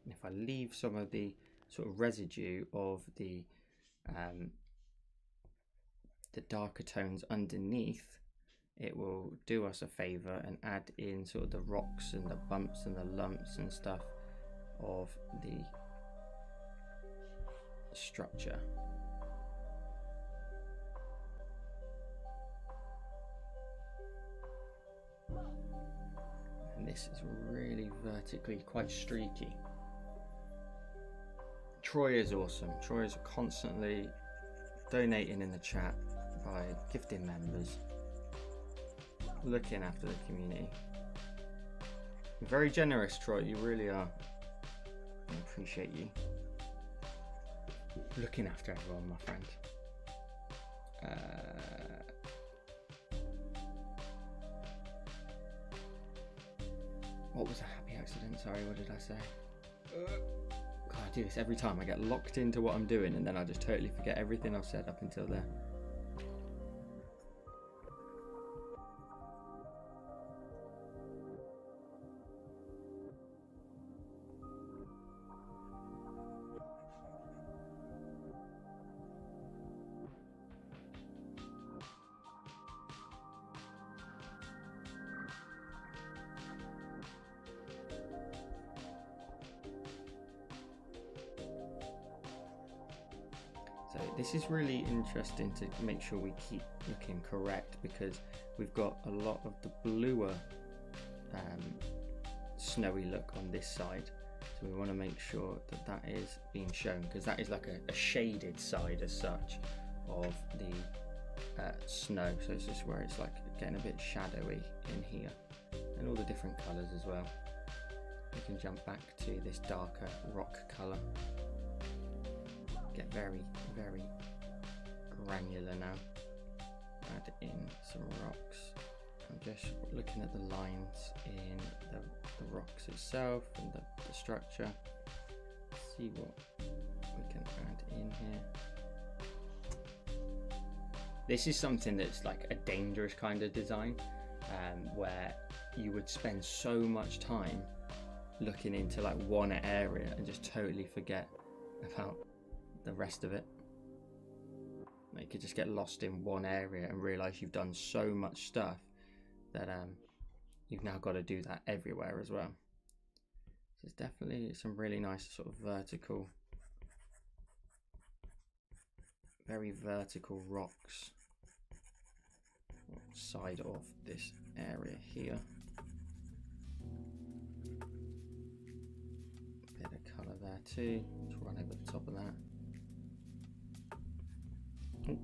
And if I leave some of the sort of residue of the darker tones underneath, it will do us a favor and add in sort of the rocks and the bumps and the lumps and stuff of the structure. And this is really vertically quite streaky. Troy is awesome. Troy is constantly donating in the chat by gifting members, looking after the community. You're very generous, Troy, you really are. I appreciate you looking after everyone, my friend. What was a happy accident? Sorry, what did I say? God, I do this every time. I get locked into what I'm doing and then I just totally forget everything I've said up until there. So this is really interesting to make sure we keep looking correct, because we've got a lot of the bluer snowy look on this side. So we want to make sure that that is being shown, because that is like a shaded side as such of the snow. So it's just where it's like getting a bit shadowy in here, and all the different colours as well. We can jump back to this darker rock colour. Get very, very granular now. Add in some rocks. I'm just looking at the lines in the rocks itself and the structure. See what we can add in here. This is something that's like a dangerous kind of design, where you would spend so much time looking into like one area and just totally forget about the rest of it. You could just get lost in one area and realize you've done so much stuff that you've now got to do that everywhere as well. So there's definitely some really nice sort of vertical, very vertical rocks side of this area here. Bit of colour there too. Let's run over the top of that. Oh,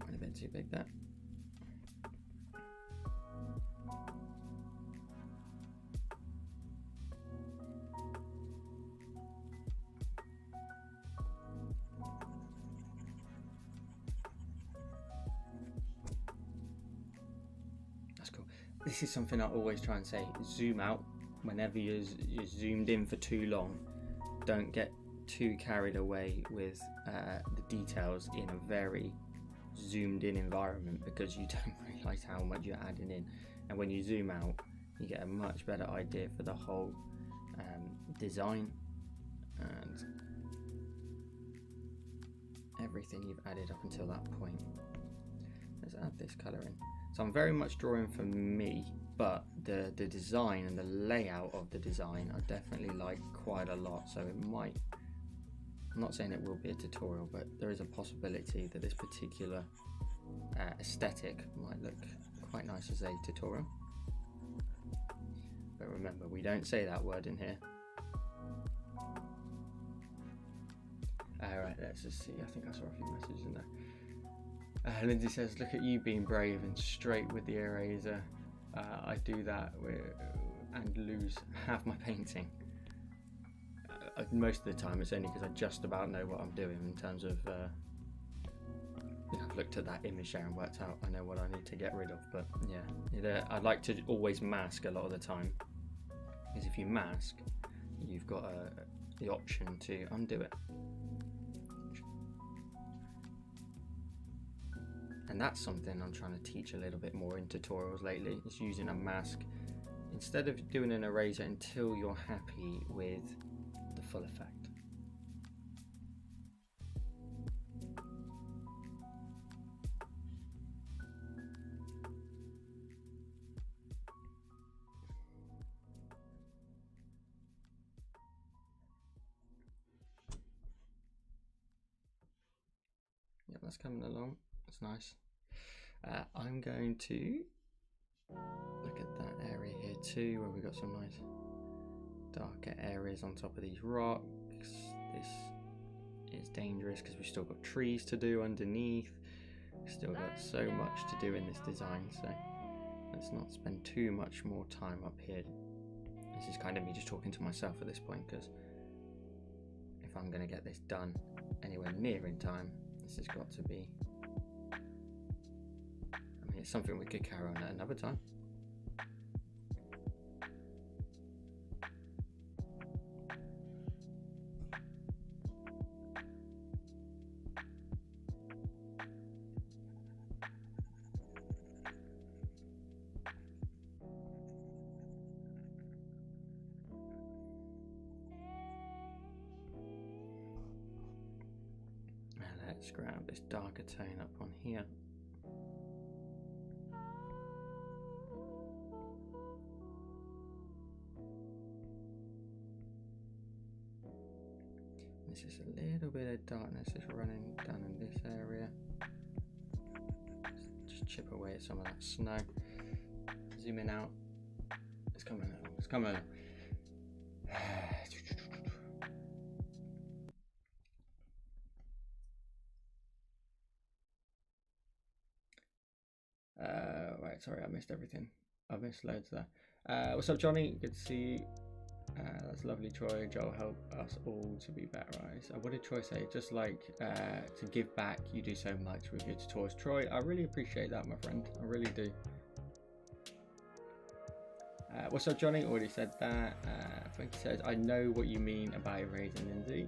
went a bit too big there. That's cool. This is something I always try and say: zoom out whenever you're zoomed in for too long. Don't get too carried away with the details in a very zoomed in environment, because you don't realize how much you're adding in, and when you zoom out you get a much better idea for the whole design and everything you've added up until that point. Let's add this color in. So I'm very much drawing for me, but the design and the layout of the design I definitely like quite a lot, so it might, I'm not saying it will be a tutorial, but there is a possibility that this particular aesthetic might look quite nice as a tutorial. But remember, we don't say that word in here. Alright, let's just see. I think I saw a few messages in there. Lindsay says, look at you being brave and straight with the eraser. I do that and lose half my painting. Most of the time it's only because I just about know what I'm doing in terms of I've looked at that image there and worked out I know what I need to get rid of. But yeah, I'd like to always mask a lot of the time, because if you mask, you've got the option to undo it. And that's something I'm trying to teach a little bit more in tutorials lately, is using a mask instead of doing an eraser until you're happy with the full effect. Yep, that's coming along. That's nice. I'm going to look at that area here too, where we've got some nice darker areas on top of these rocks. This is dangerous because we've still got trees to do underneath. We've still got so much to do in this design, so let's not spend too much more time up here. This is kind of me just talking to myself at this point, because if I'm going to get this done anywhere near in time, this has got to be, I mean, it's something we could carry on at another time. Let's grab this darker tone up on here. This is a little bit of darkness is running down in this area. Just chip away at some of that snow. Zoom in out. It's coming along. It's coming along. Right, sorry, I missed everything. I missed loads there. What's up, Johnny? Good to see you. That's lovely, Troy. Joel, help us all to be better eyes. What did Troy say? Just like to give back, you do so much with your tutorials. Troy, I really appreciate that, my friend. I really do. What's up, Johnny? Already said that. Frankie says, I know what you mean about erasing, Lindsay.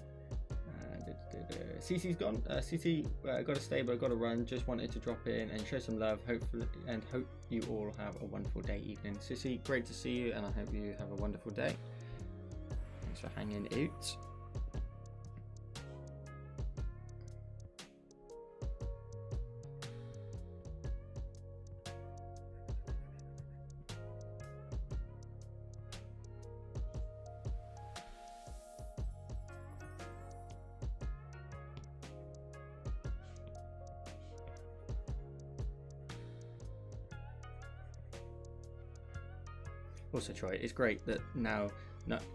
CC's gone. CC got to stay, but got to run. Just wanted to drop in and show some love, hopefully, and hope you all have a wonderful day, evening. CC, great to see you, and I hope you have a wonderful day. Thanks for hanging out. Also, Troy, it's great that now,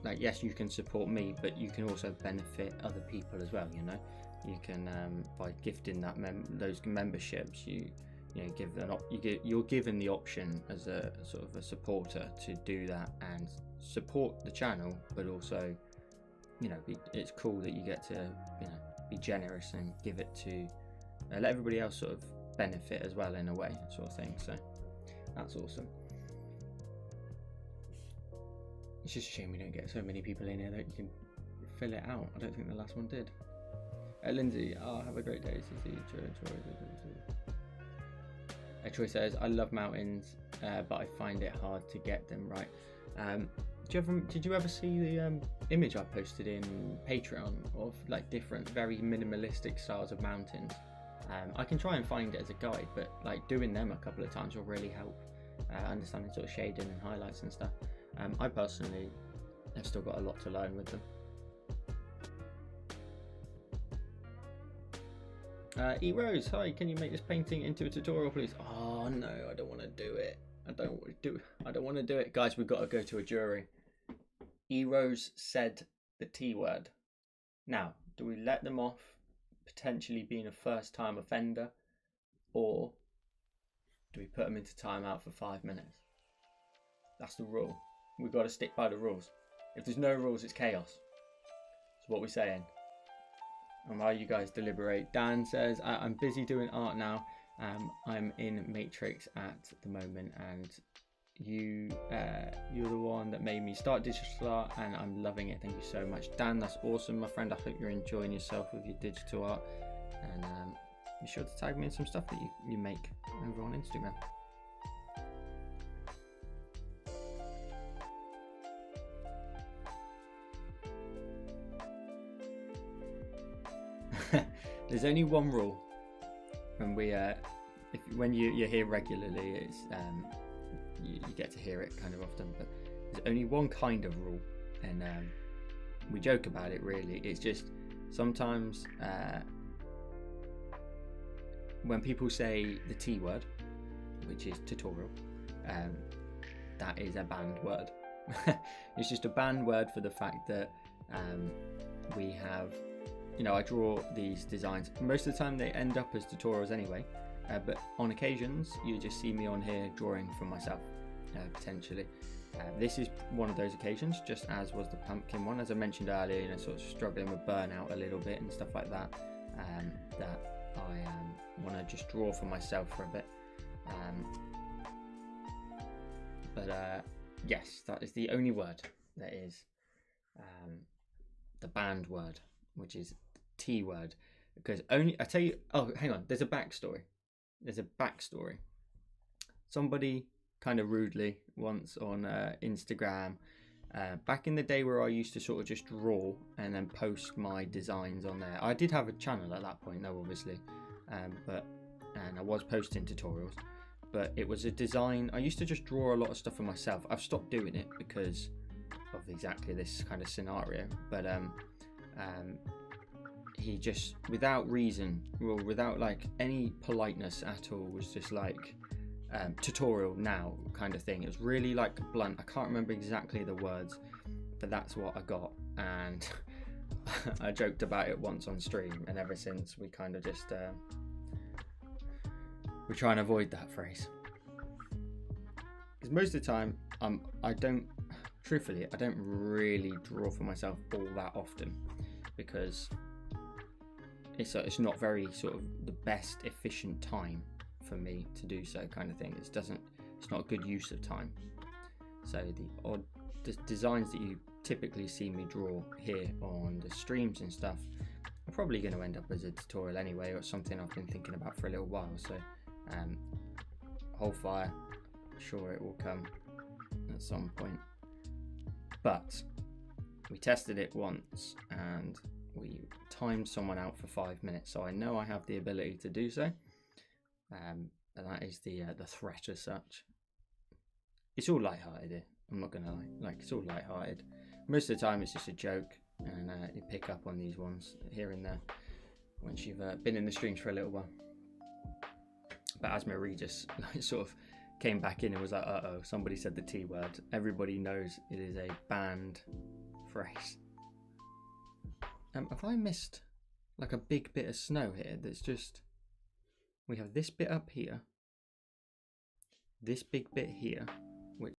like, yes, you can support me, but you can also benefit other people as well. You know, you can by gifting that those memberships, you know, you're given the option as a sort of a supporter to do that and support the channel, but also, you know, it's cool that you get to, you know, be generous and give it to let everybody else sort of benefit as well in a way, sort of thing. So that's awesome. It's just a shame we don't get so many people in here that you can fill it out. I don't think the last one did. Lindsay, have a great day. Troy says, I love mountains, but I find it hard to get them right. Did you ever see the image I posted in Patreon of like different, very minimalistic styles of mountains? I can try and find it as a guide, but like doing them a couple of times will really help understanding sort of shading and highlights and stuff. I personally have still got a lot to learn with them. E-Rose, hi, can you make this painting into a tutorial, please? Oh no, I don't want to do it. I don't want to do it. Guys, we've got to go to a jury. E-Rose said the T word. Now, do we let them off potentially being a first-time offender, or do we put them into timeout for 5 minutes? That's the rule. We've got to stick by the rules. If there's no rules, it's chaos. So what are we saying? And while you guys deliberate, Dan says, I'm busy doing art now. I'm in Matrix at the moment, and you're the one that made me start digital art, and I'm loving it. Thank you so much, Dan. That's awesome, my friend. I hope you're enjoying yourself with your digital art, and be sure to tag me in some stuff that you make over on Instagram. There's only one rule, and when you're here regularly, it's you get to hear it kind of often, but there's only one kind of rule, and we joke about it really. It's just sometimes when people say the T word, which is tutorial, that is a banned word. It's just a banned word for the fact that we have, I draw these designs. Most of the time they end up as tutorials anyway, but on occasions you just see me on here drawing for myself, potentially. This is one of those occasions, just as was the pumpkin one. As I mentioned earlier, sort of struggling with burnout a little bit and stuff like that, that I want to just draw for myself for a bit. But yes, that is the only word that is the banned word, which is the T word. Because I tell you, oh, hang on, there's a backstory. Somebody kind of rudely once on Instagram, back in the day where I used to sort of just draw and then post my designs on there. I did have a channel at that point though, obviously, and I was posting tutorials, but it was a design. I used to just draw a lot of stuff for myself. I've stopped doing it because of exactly this kind of scenario, but he just, without reason, well, without like any politeness at all, was just like, tutorial now kind of thing. It was really like blunt. I can't remember exactly the words, but that's what I got, and I joked about it once on stream, and ever since we kind of just we try and avoid that phrase, because most of the time I don't really draw for myself all that often, because it's not very sort of the best efficient time for me to do so, kind of thing. It's not a good use of time. So the odd designs that you typically see me draw here on the streams and stuff are probably going to end up as a tutorial anyway, or something I've been thinking about for a little while. So hold fire, sure it will come at some point. But we tested it once and we timed someone out for 5 minutes, so I know I have the ability to do so. And that is the threat as such. It's all lighthearted here, I'm not gonna lie. Like, it's all lighthearted. Most of the time it's just a joke, and you pick up on these ones here and there once you've been in the streams for a little while. But as Marie just sort of came back in and was like, uh-oh, somebody said the T word. Everybody knows it is a banned phrase. Have I missed like a big bit of snow here? That's just, we have this bit up here, this big bit here, which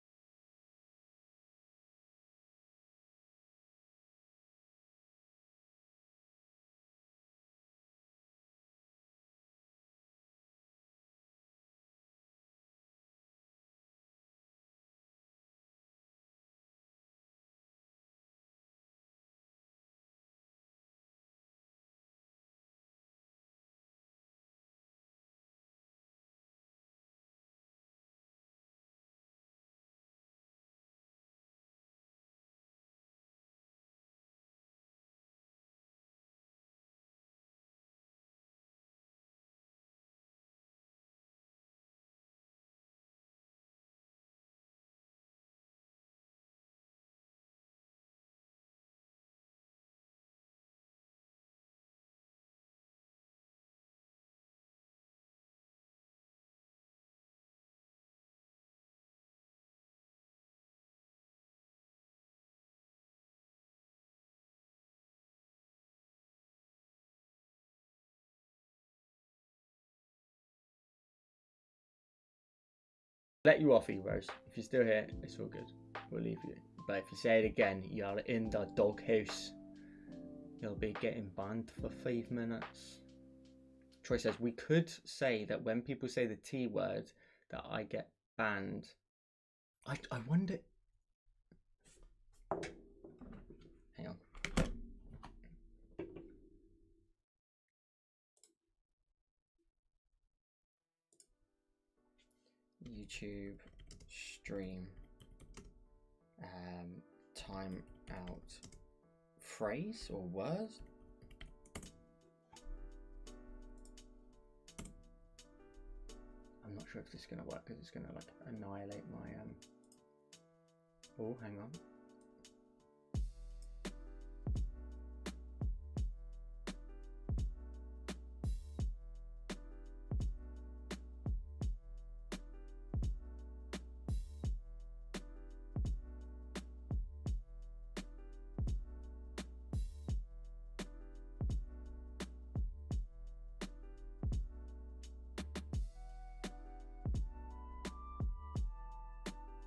let you off, Ebros. If you're still here, it's all good. We'll leave you. But if you say it again, you're in the doghouse. You'll be getting banned for 5 minutes. Troy says, we could say that when people say the T word that I get banned. I wonder. Hang on. YouTube stream time out phrase or words. I'm not sure if this is going to work because it's going to like annihilate my oh, hang on.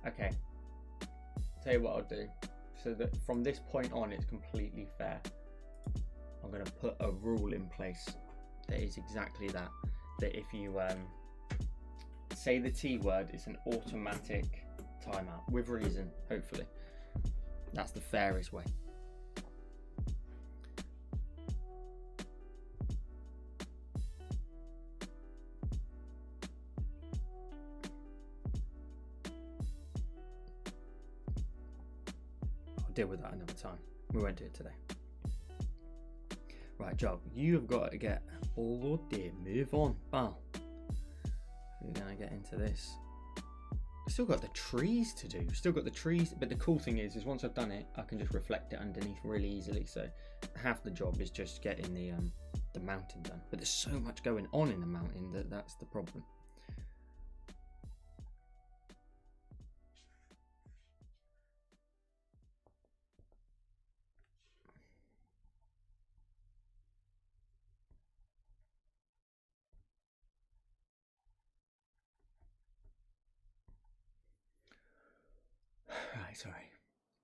Okay, tell you what I'll do, so that from this point on it's completely fair. I'm going to put a rule in place that is exactly that, that if you say the T word, it's an automatic timeout, with reason, hopefully. That's the fairest way. Deal with that another time. We won't do it today. Right, Joe, you have got to get bloody move on, pal. We're gonna get into this. I've still got the trees to do. Still got the trees, but the cool thing is once I've done it, I can just reflect it underneath really easily. So half the job is just getting the mountain done. But there's so much going on in the mountain that's the problem.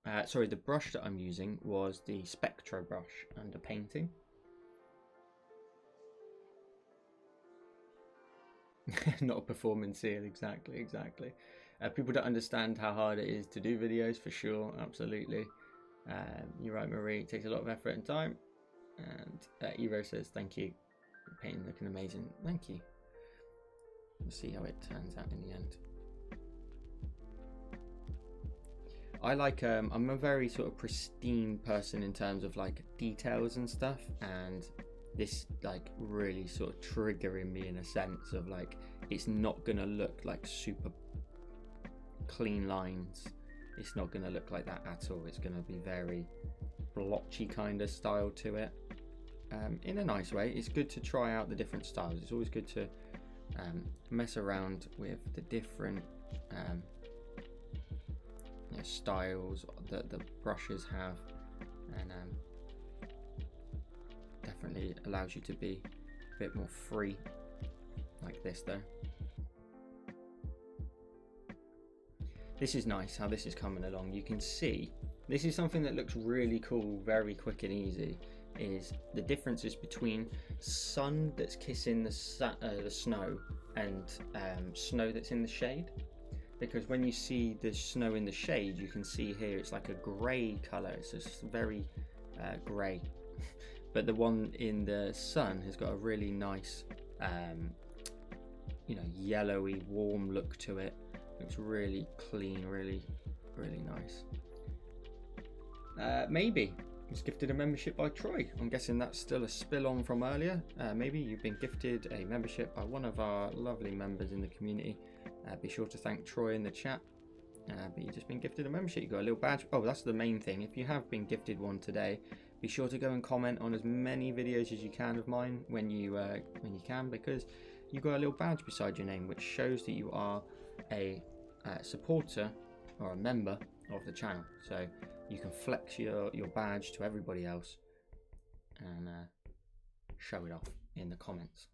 Right, sorry, the brush that I'm using was the Spectro brush under painting. Not a performance seal, exactly. People don't understand how hard it is to do videos, for sure, absolutely. You're right, Marie, it takes a lot of effort and time. And Evo says, thank you. Your painting looking amazing, thank you. We'll see how it turns out in the end. I like, I'm a very sort of pristine person in terms of like details and stuff, and this like really sort of triggering me in a sense of like, it's not gonna look like super clean lines. It's not gonna look like that at all. It's gonna be very blotchy kind of style to it, in a nice way. It's good to try out the different styles. It's always good to mess around with the different styles that the brushes have, and definitely allows you to be a bit more free like this though. This is nice how this is coming along. You can see this is something that looks really cool, very quick and easy, is the differences between sun that's kissing the snow and snow that's in the shade. Because when you see the snow in the shade, you can see here it's like a grey colour. It's just very grey. But the one in the sun has got a really nice, yellowy, warm look to it. Looks really clean, really nice. Maybe it's gifted a membership by Troy. I'm guessing that's still a spill on from earlier. Maybe you've been gifted a membership by one of our lovely members in the community. Be sure to thank Troy in the chat. But you've just been gifted a membership. You got a little badge. Oh, that's the main thing. If you have been gifted one today, be sure to go and comment on as many videos as you can of mine when you can, because you've got a little badge beside your name, which shows that you are a supporter or a member of the channel. So you can flex your badge to everybody else and show it off in the comments.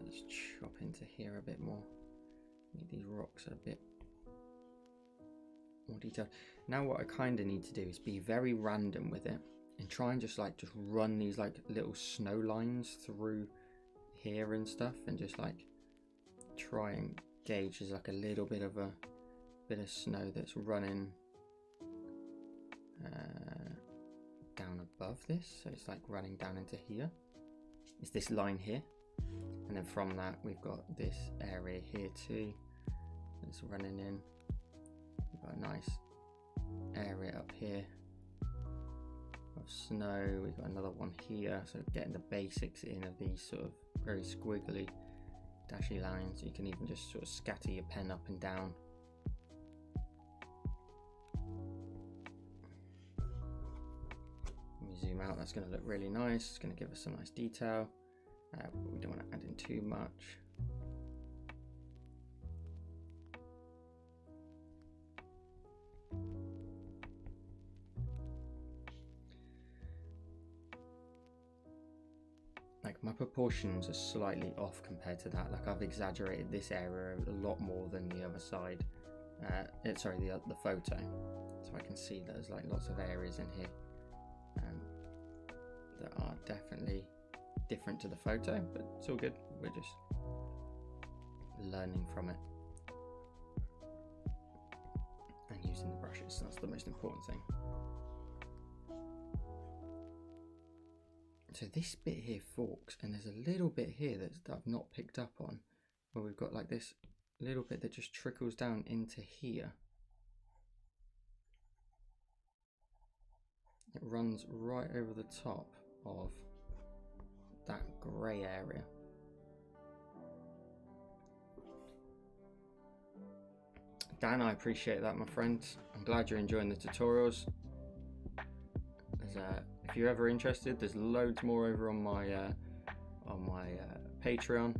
Let's chop into here a bit more. Make these rocks a bit more detailed. Now what I kind of need to do is be very random with it and try and just run these like little snow lines through here and stuff, and just like try and gauge as like a little bit of snow that's running down above this, so it's like running down into here. It's this line here, and then from that we've got this area here too that's running in. We've got a nice area up here of snow. We've got another one here, so getting the basics in of these sort of very squiggly dashy lines. You can even just sort of scatter your pen up and down. When we zoom out, that's going to look really nice. It's going to give us some nice detail, but we don't want to add in too much. Like my proportions are slightly off compared to that. Like I've exaggerated this area a lot more than the other side. Sorry, the photo. So I can see there's like lots of areas in here that are definitely different to the photo, but it's all good. We're just learning from it and using the brushes. That's the most important thing. So this bit here forks, and there's a little bit here that I've not picked up on, where we've got like this little bit that just trickles down into here. It runs right over the top of that grey area. Dan, I appreciate that, my friend. I'm glad you're enjoying the tutorials. If you're ever interested, there's loads more over on my Patreon.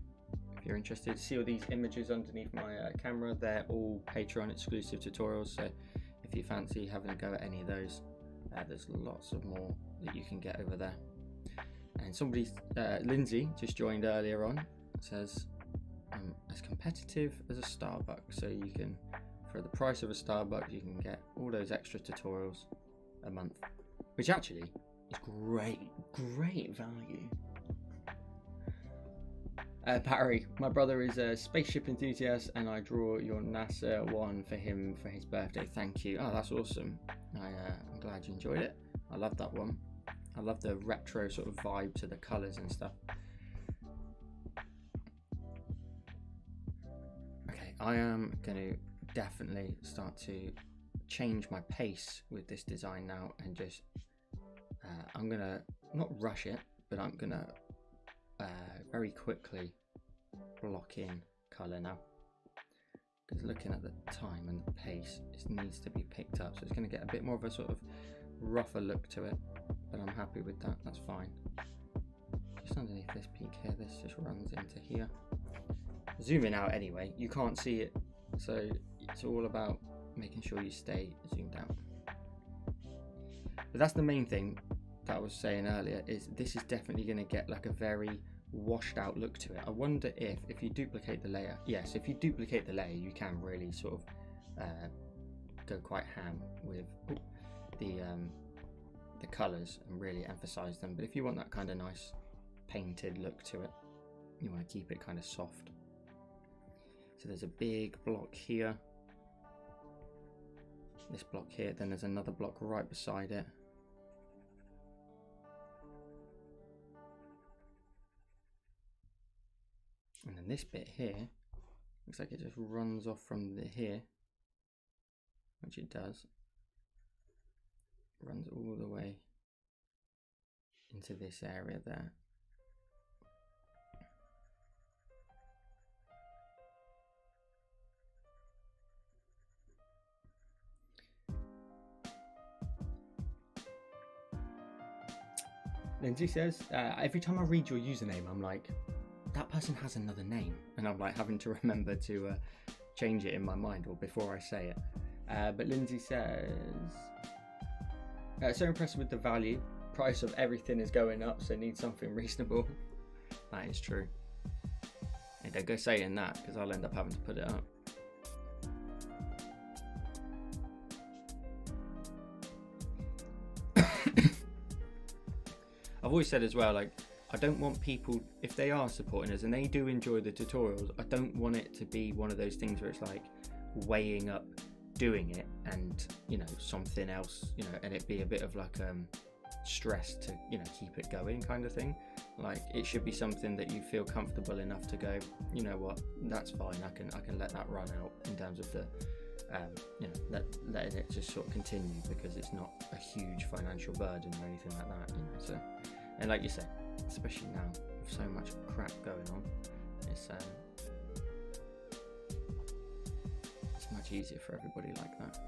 If you're interested, see all these images underneath my camera. They're all Patreon exclusive tutorials. So if you fancy having a go at any of those, there's lots of more that you can get over there. And somebody, Lindsay, just joined earlier on. It says, as competitive as a Starbucks. So you can, for the price of a Starbucks, you can get all those extra tutorials a month, which actually is great value. Parry, my brother is a spaceship enthusiast, and I draw your NASA one for him for his birthday. Thank you. Oh, that's awesome. I'm glad you enjoyed it. I love that one. I love the retro sort of vibe to the colours and stuff. Okay, I am going to definitely start to change my pace with this design now, and just I'm gonna not rush it, but I'm gonna very quickly block in colour now, because looking at the time and the pace, it needs to be picked up, so it's going to get a bit more of a sort of rougher look to it, but I'm happy with that. That's fine. Just underneath this peak here, this just runs into here. Zooming out anyway, you can't see it, so it's all about making sure you stay zoomed out. But that's the main thing that I was saying earlier, is this is definitely going to get like a very washed out look to it. I wonder if you duplicate the layer, yes, if you duplicate the layer, you can really sort of go quite ham with the colours and really emphasize them. But if you want that kind of nice painted look to it, you want to keep it kind of soft. So there's a big block here, this block here, then there's another block right beside it. And then this bit here looks like it just runs off from here, which it does. Runs all the way into this area there. Lindsay says, every time I read your username, I'm like, that person has another name, and I'm like having to remember to change it in my mind, or before I say it. But Lindsay says, so impressed with the value. Price of everything is going up, so need something reasonable. That is true. Hey, don't go saying that, because I'll end up having to put it up. I've always said as well, like, I don't want people, if they are supporting us and they do enjoy the tutorials, I don't want it to be one of those things where it's like weighing up doing it and, you know, something else, you know, and it be a bit of like stress to, you know, keep it going kind of thing. Like, it should be something that you feel comfortable enough to go, you know what, that's fine, I can let that run out, in terms of the you know, letting it just sort of continue, because it's not a huge financial burden or anything like that, you know. So, and like you said, especially now with so much crap going on, it's much easier for everybody like that.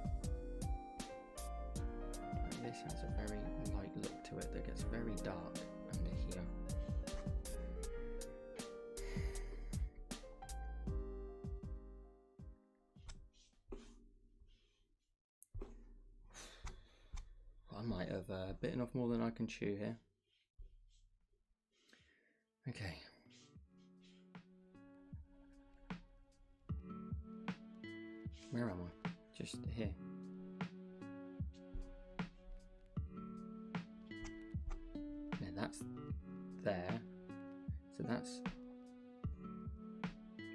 Like, this has a very light look to it that gets very dark under here. I might have bitten off more than I can chew here. Okay. Where am I? Just here. Yeah, that's there. So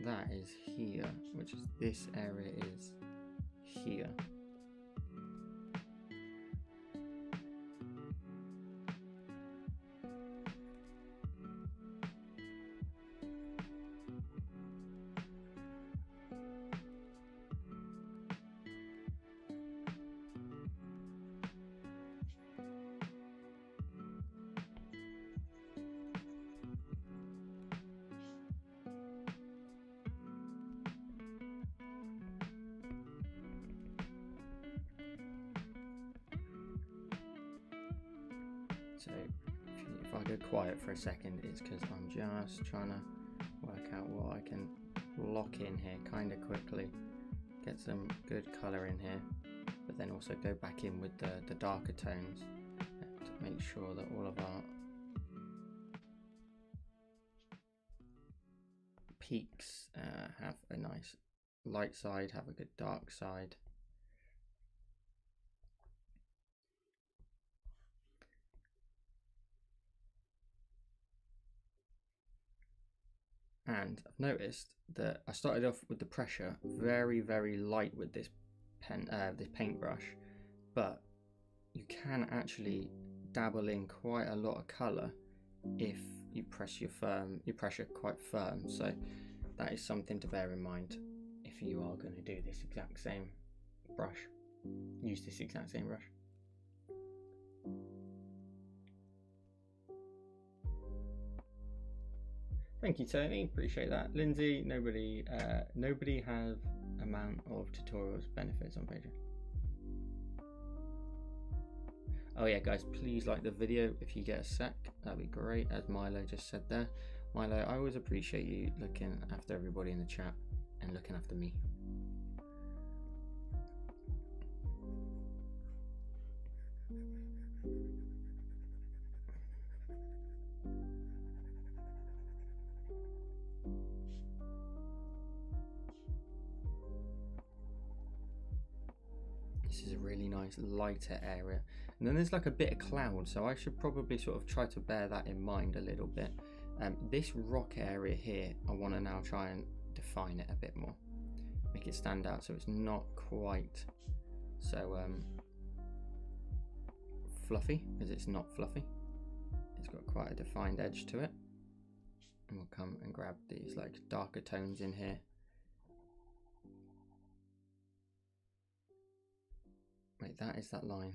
that is here, which is this area is here. So if I go quiet for a second, it's because I'm just trying to work out what I can lock in here kind of quickly, get some good colour in here, but then also go back in with the darker tones to make sure that all of our peaks have a nice light side, have a good dark side. And I've noticed that I started off with the pressure very, very light with this this paintbrush, but you can actually dabble in quite a lot of colour if you press your pressure quite firm. So that is something to bear in mind if you are going to do this exact same brush. Use this exact same brush. Thank you, Tony. Appreciate that. Lindsay, nobody have amount of tutorials benefits on Patreon. Oh yeah, guys, please like the video if you get a sec. That'd be great. As Milo just said there, Milo, I always appreciate you looking after everybody in the chat and looking after me. This is a really nice lighter area, and then there's like a bit of cloud, so I should probably sort of try to bear that in mind a little bit. This rock area here, I want to now try and define it a bit more, make it stand out so it's not quite so fluffy, because it's not fluffy. It's got quite a defined edge to it, and we'll come and grab these like darker tones in here. Wait, that is that line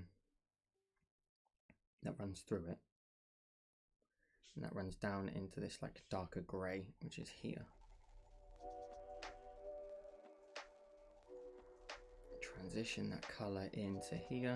that runs through it, and that runs down into this like darker grey, which is here. Transition that colour into here.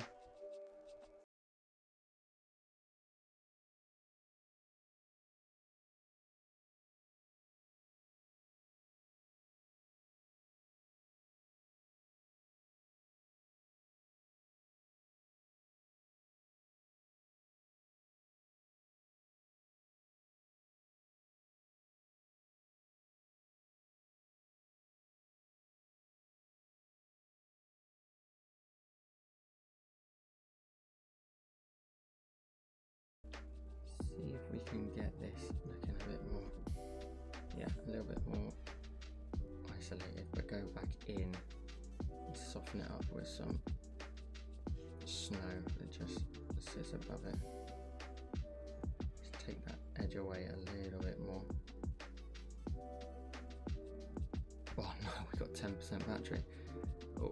can get this looking a bit more, yeah, a little bit more isolated, but go back in and soften it up with some snow that just sits above it. Just take that edge away a little bit more. Oh no, we got 10% battery. Uh-oh.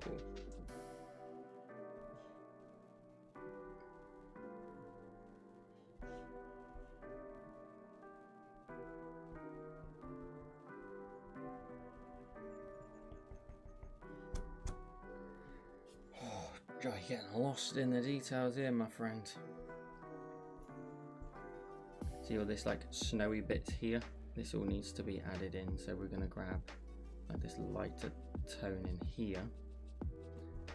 You're getting lost in the details here, my friend. See all this like snowy bits here? This all needs to be added in, so we're going to grab like this lighter tone in here,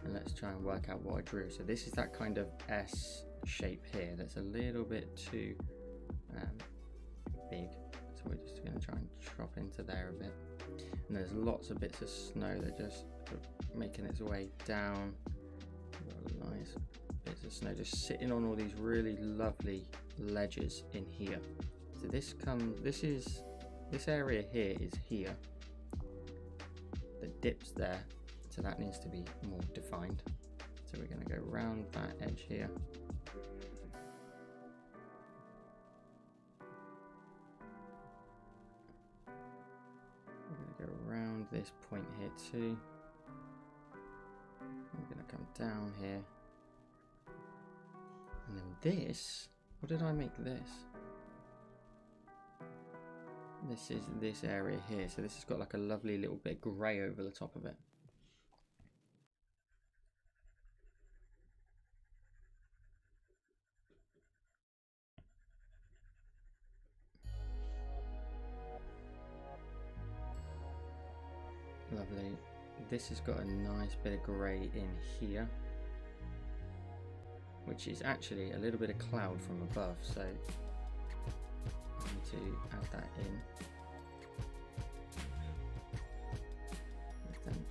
and let's try and work out what I drew. So this is that kind of S shape here that's a little bit too big, so we're just going to try and chop into there a bit. And there's lots of bits of snow that just sort of making its way down. Nice bits of snow just sitting on all these really lovely ledges in here. So this area here is here. The dip's there, so that needs to be more defined. So we're going to go around that edge here. We're going to go around this point here too. I'm going to come down here. And then this, what did I make this? This is this area here. So this has got like a lovely little bit of grey over the top of it. Lovely. This has got a nice bit of grey in here, which is actually a little bit of cloud from above, so I need to add that in. Then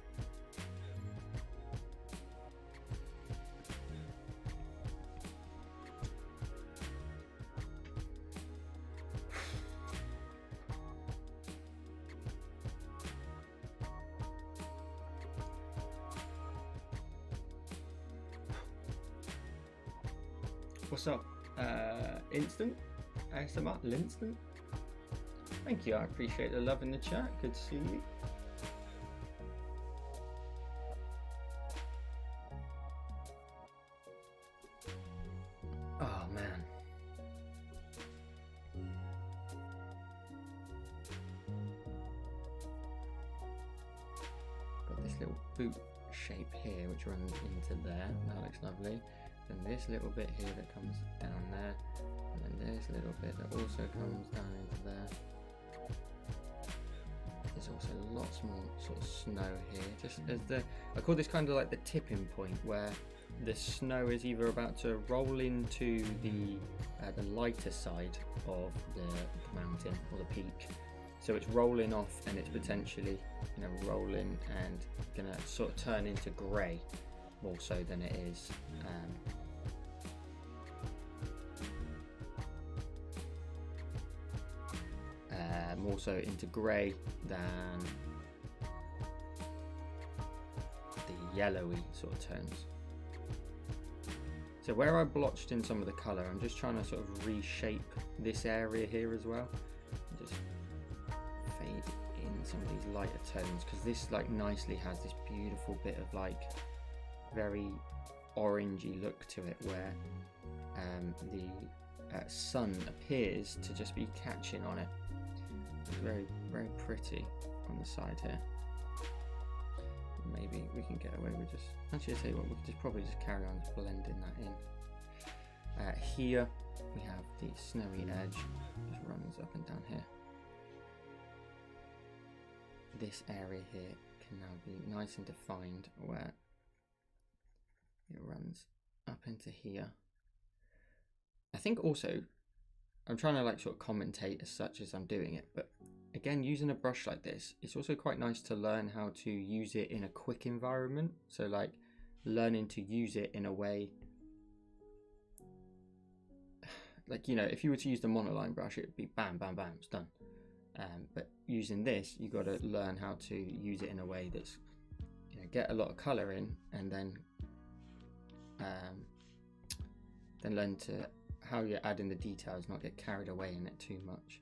what's up? Instant? ASMR? Linstant? Thank you, I appreciate the love in the chat. Good to see you. Oh man. Got this little boot shape here which runs into there. That looks lovely. Then this little bit here that comes down there, and then this little bit that also comes down into there. There's also lots more sort of snow here. Just as I call this kind of like the tipping point where the snow is either about to roll into the lighter side of the mountain or the peak. So it's rolling off and it's potentially, you know, rolling and gonna sort of turn into grey more so than it is more so into grey than the yellowy sort of tones. So where I blotched in some of the colour, I'm just trying to sort of reshape this area here as well. Just fade in some of these lighter tones, because this like nicely has this beautiful bit of like very orangey look to it, where the sun appears to just be catching on it. It's very, very pretty on the side here. Maybe we can get away with just, actually I tell you what, we could just probably just carry on just blending that in. Here we have the snowy edge, just runs up and down here. This area here can now be nice and defined, where it runs up into here. I think also, I'm trying to like sort of commentate as such as I'm doing it, but again, using a brush like this, it's also quite nice to learn how to use it in a quick environment. So like learning to use it in a way, like, you know, if you were to use the monoline brush, it would be bam, bam, bam, it's done. But using this, you've got to learn how to use it in a way that's, you know, get a lot of color in, and then learn to how you're adding the details, not get carried away in it too much.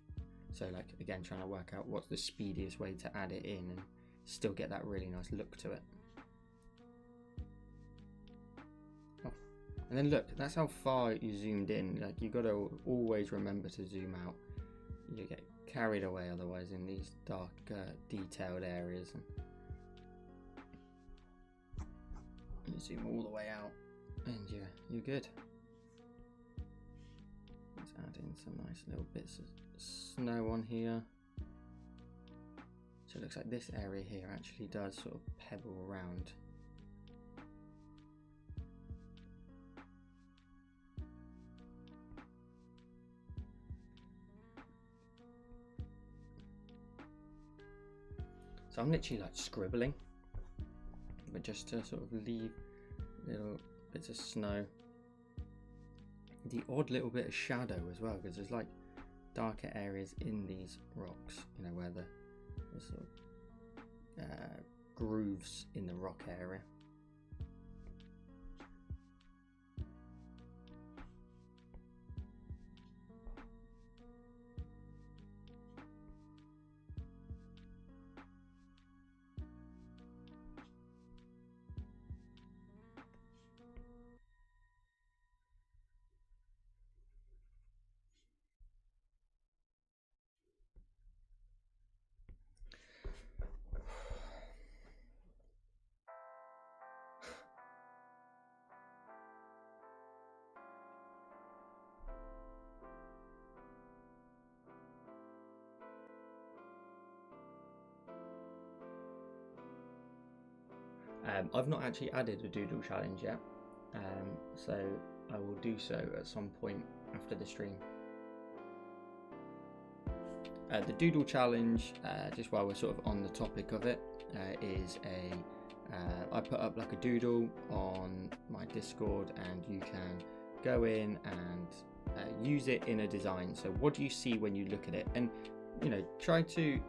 So like, again, trying to work out what's the speediest way to add it in and still get that really nice look to it. Oh. And then look, that's how far you zoomed in. Like, you got to always remember to zoom out. You get carried away otherwise in these dark detailed areas, and you zoom all the way out and you're good. Let's add in some nice little bits of snow on here. So it looks like this area here actually does sort of pebble around. So I'm literally like scribbling, but just to sort of leave little bits of snow. The odd little bit of shadow as well, because there's like darker areas in these rocks, you know, where the sort of grooves in the rock area. I've not actually added a doodle challenge yet, so I will do so at some point after the stream. The doodle challenge, just while we're sort of on the topic of it, is I put up like a doodle on my Discord, and you can go in and use it in a design. So what do you see when you look at it? And, you know, try to,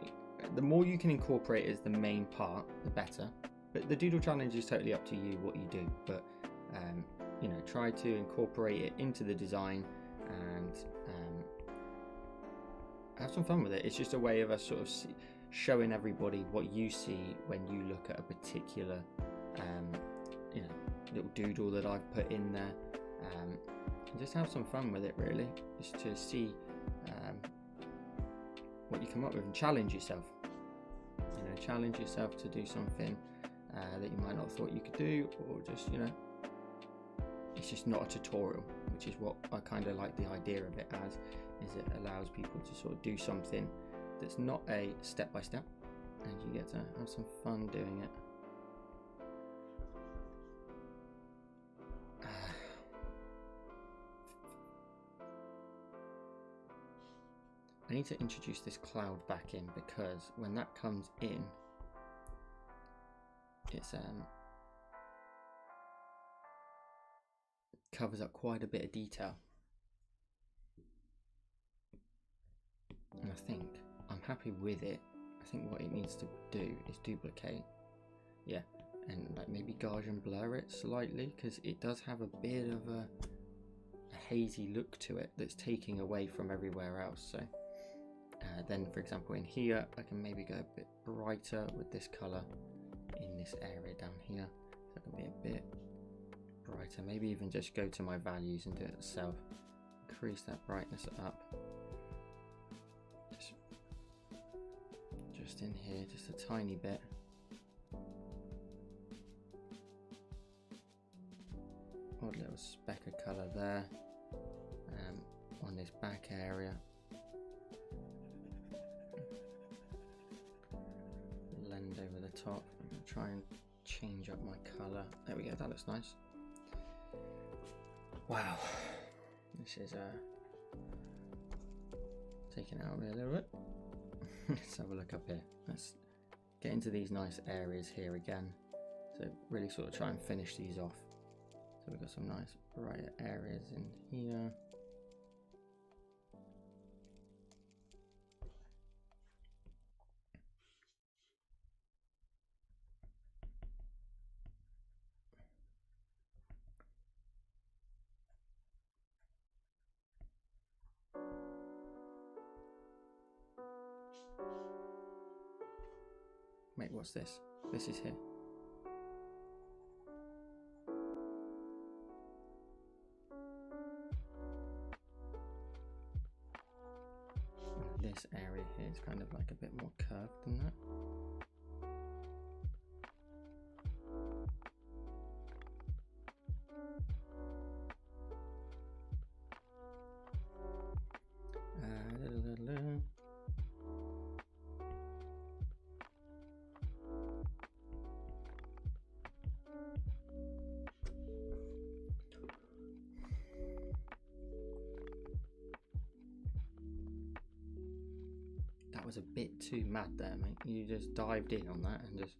the more you can incorporate as the main part, the better. But the doodle challenge is totally up to you what you do, but you know, try to incorporate it into the design and have some fun with it. It's just a way of us sort of showing everybody what you see when you look at a particular you know, little doodle that I've put in there, and just have some fun with it, really, just to see what you come up with and challenge yourself. You know, challenge yourself to do something that you might not have thought you could do, or just, you know, it's just not a tutorial, which is what I kind of like the idea of it as, is it allows people to sort of do something that's not a step-by-step, and you get to have some fun doing it. I need to introduce this cloud back in, because when that comes in, it's covers up quite a bit of detail, and I think I'm happy with it. I think what it needs to do is duplicate, yeah, and like maybe Gaussian blur it slightly, because it does have a bit of a hazy look to it that's taking away from everywhere else. So then, for example, in here I can maybe go a bit brighter with this color in this area down here, so it can be a bit brighter. Maybe even just go to my values and do it itself, increase that brightness up, just in here, just a tiny bit. Odd little speck of colour there on this back area. Blend over the top. I'm going to try and change up my colour. There we go, that looks nice. Wow, this is taking out of me a little bit. Let's have a look up here. Let's get into these nice areas here again. So really sort of try and finish these off. So we've got some nice brighter areas in here. Wait, what's this? This is here. This area here is kind of like a bit more curved than that. That was a bit too mad there, mate. You just dived in on that and just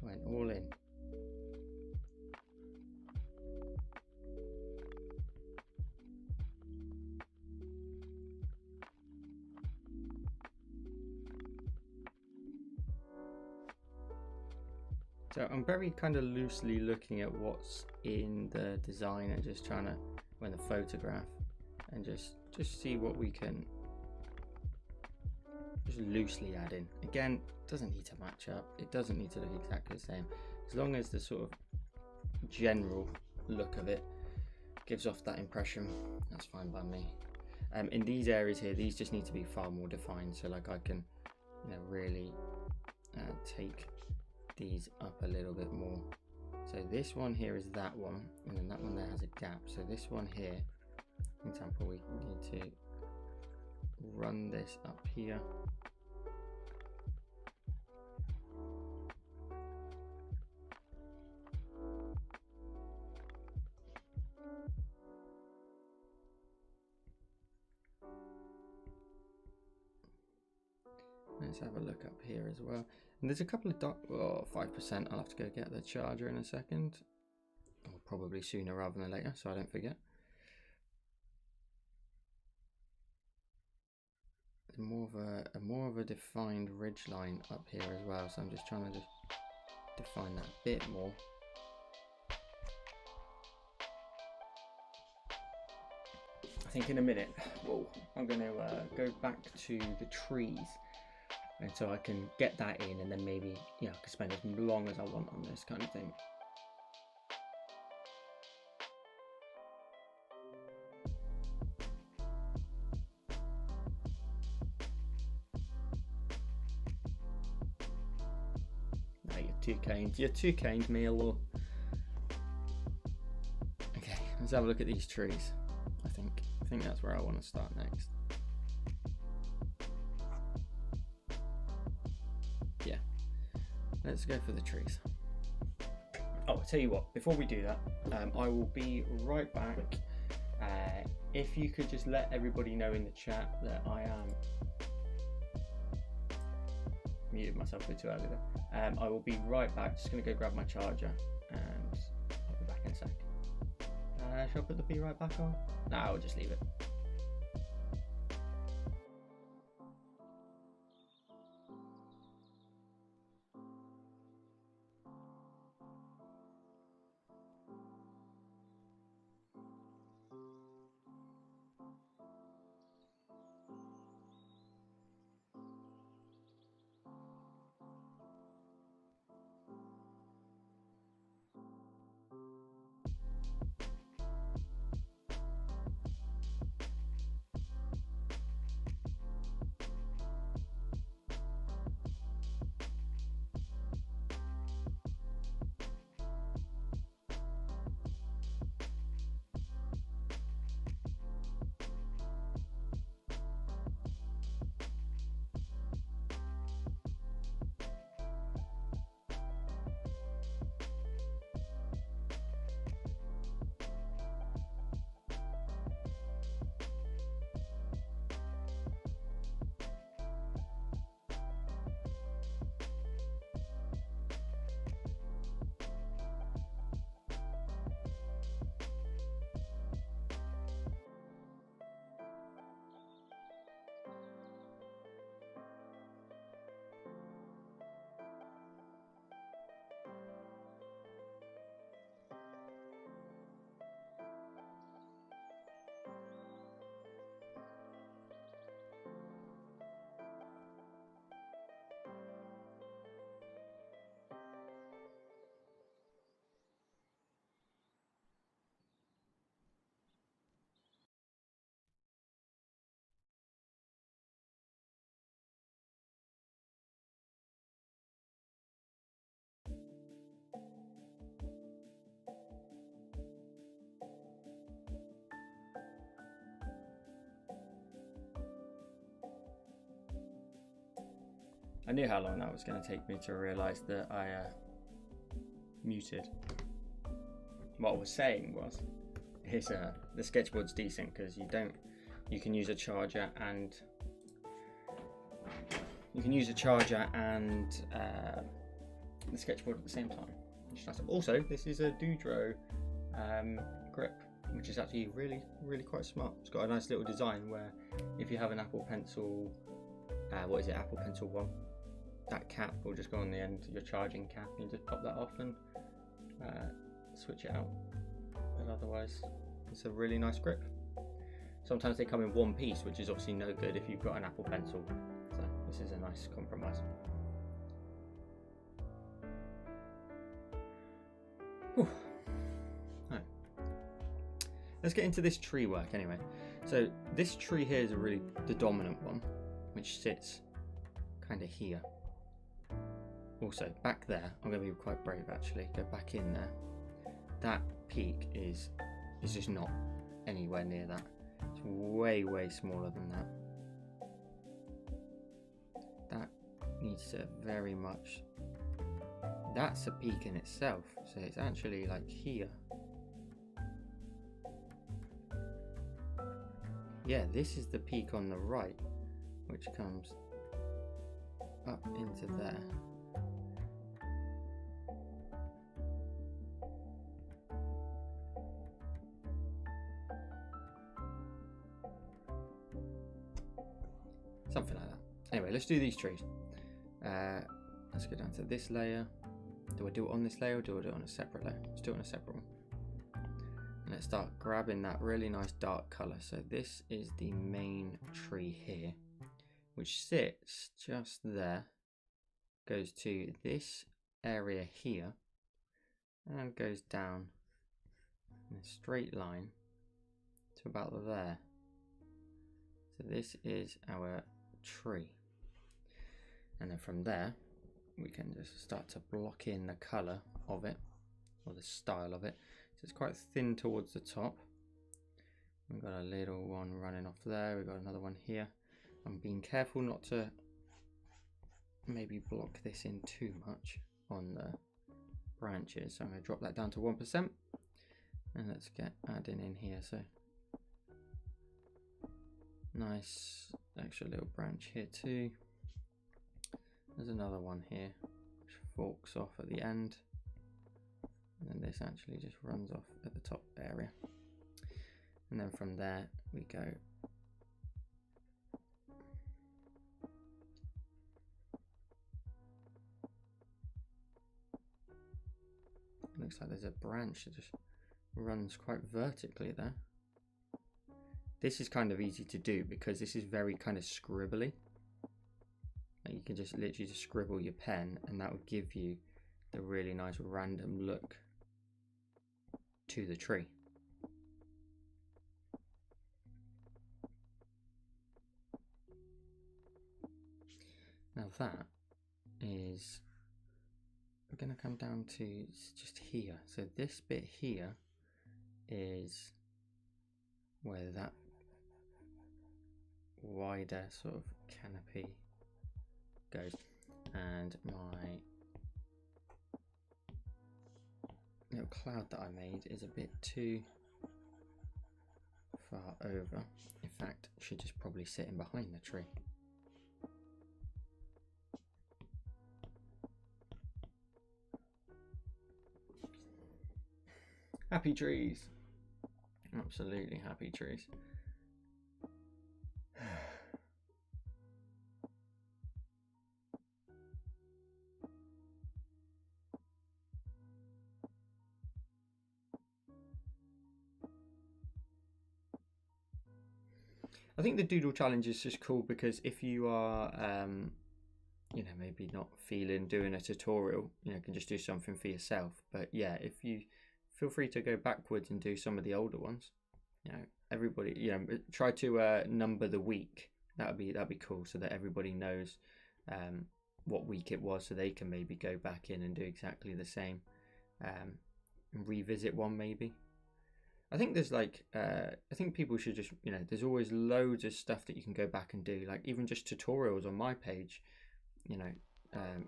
went all in. So I'm very kind of loosely looking at what's in the design and just trying to, in the photograph, and just see what we can just loosely add in. Again, it doesn't need to match up. It doesn't need to look exactly the same. As long as the sort of general look of it gives off that impression, that's fine by me. In these areas here, these just need to be far more defined. So like I can, really take these up a little bit more. So this one here is that one, and then that one there has a gap. So this one here, for example, we need to run this up here. Let's have a look up here as well. And there's a couple of 5%. I'll have to go get the charger in a second, or probably sooner rather than later, so I don't forget. There's more of a defined ridge line up here as well, so I'm just trying to define that a bit more. I think in a minute, I'm going to go back to the trees, and so I can get that in, and then maybe I can spend as long as I want on this kind of thing. No, you're two canes, meal. Okay, let's have a look at these trees. I think that's where I want to start next. Yeah, let's go for the trees. Oh, I'll tell you what, before we do that, I will be right back. If you could just let everybody know in the chat that I am muted myself a bit too early there. I will be right back. Just going to go grab my charger, and I'll be back in a sec. Shall I put the be right back on? No, I'll just leave it. I knew how long that was going to take me to realise that I muted. What I was saying was, the sketchboard's decent because you can use a charger and the sketchboard at the same time. Also, this is a Doodro grip, which is actually really, really quite smart. It's got a nice little design where if you have an Apple Pencil, Apple Pencil 1, that cap will just go on the end, your charging cap, and you just pop that off and switch it out. But otherwise, it's a really nice grip. Sometimes they come in one piece, which is obviously no good if you've got an Apple Pencil. So this is a nice compromise. Whew. Right. Let's get into this tree work anyway. So this tree here is the dominant one, which sits kind of here. Also back there, I'm going to be quite brave actually, go back in there. That peak is just not anywhere near that. It's way, way smaller than that. That needs to very much, that's a peak in itself, so it's actually like here. Yeah, this is the peak on the right, which comes up into there. Something like that. Anyway, let's do these trees. Let's go down to this layer. Do I do it on this layer or do I do it on a separate layer? Let's do it on a separate one. And let's start grabbing that really nice dark color. So this is the main tree here, which sits just there, goes to this area here, and goes down in a straight line to about there. So this is our tree, and then from there we can just start to block in the color of it, or the style of it. So it's quite thin towards the top. We've got a little one running off there, we've got another one here. I'm being careful not to maybe block this in too much on the branches, so I'm going to drop that down to 1%, and let's get adding in here. So nice extra little branch here too. There's another one here which forks off at the end, and then this actually just runs off at the top area, and then from there we go looks like there's a branch that just runs quite vertically there. This is kind of easy to do because this is very kind of scribbly. You can just literally just scribble your pen and that will give you the really nice random look to the tree. Now that is, we're going to come down to just here. So this bit here is where that wider sort of canopy goes, and my little cloud that I made is a bit too far over. In fact, it should just probably sit in behind the tree. Happy trees, absolutely happy trees. I think the doodle challenge is just cool because if you are, you know, maybe not feeling doing a tutorial, you know, can just do something for yourself. But yeah, if you feel free to go backwards and do some of the older ones, you know, everybody, you know, try to number the week. That'd be cool, so that everybody knows what week it was, so they can maybe go back in and do exactly the same, and revisit one maybe. I think there's like, I think people should just, you know, there's always loads of stuff that you can go back and do, like even just tutorials on my page. you know,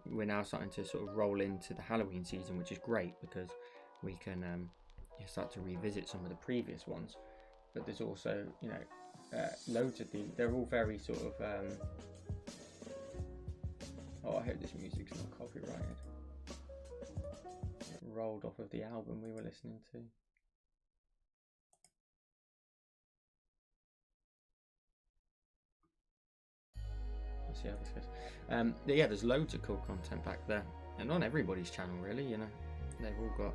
we're now starting to sort of roll into the Halloween season, which is great because we can start to revisit some of the previous ones. But there's also, you know, loads of these. They're all very sort of. Oh, I hope this music's not copyrighted. It rolled off of the album we were listening to. Let's see how this goes. Yeah, there's loads of cool content back there, and on everybody's channel, really. You know, they've all got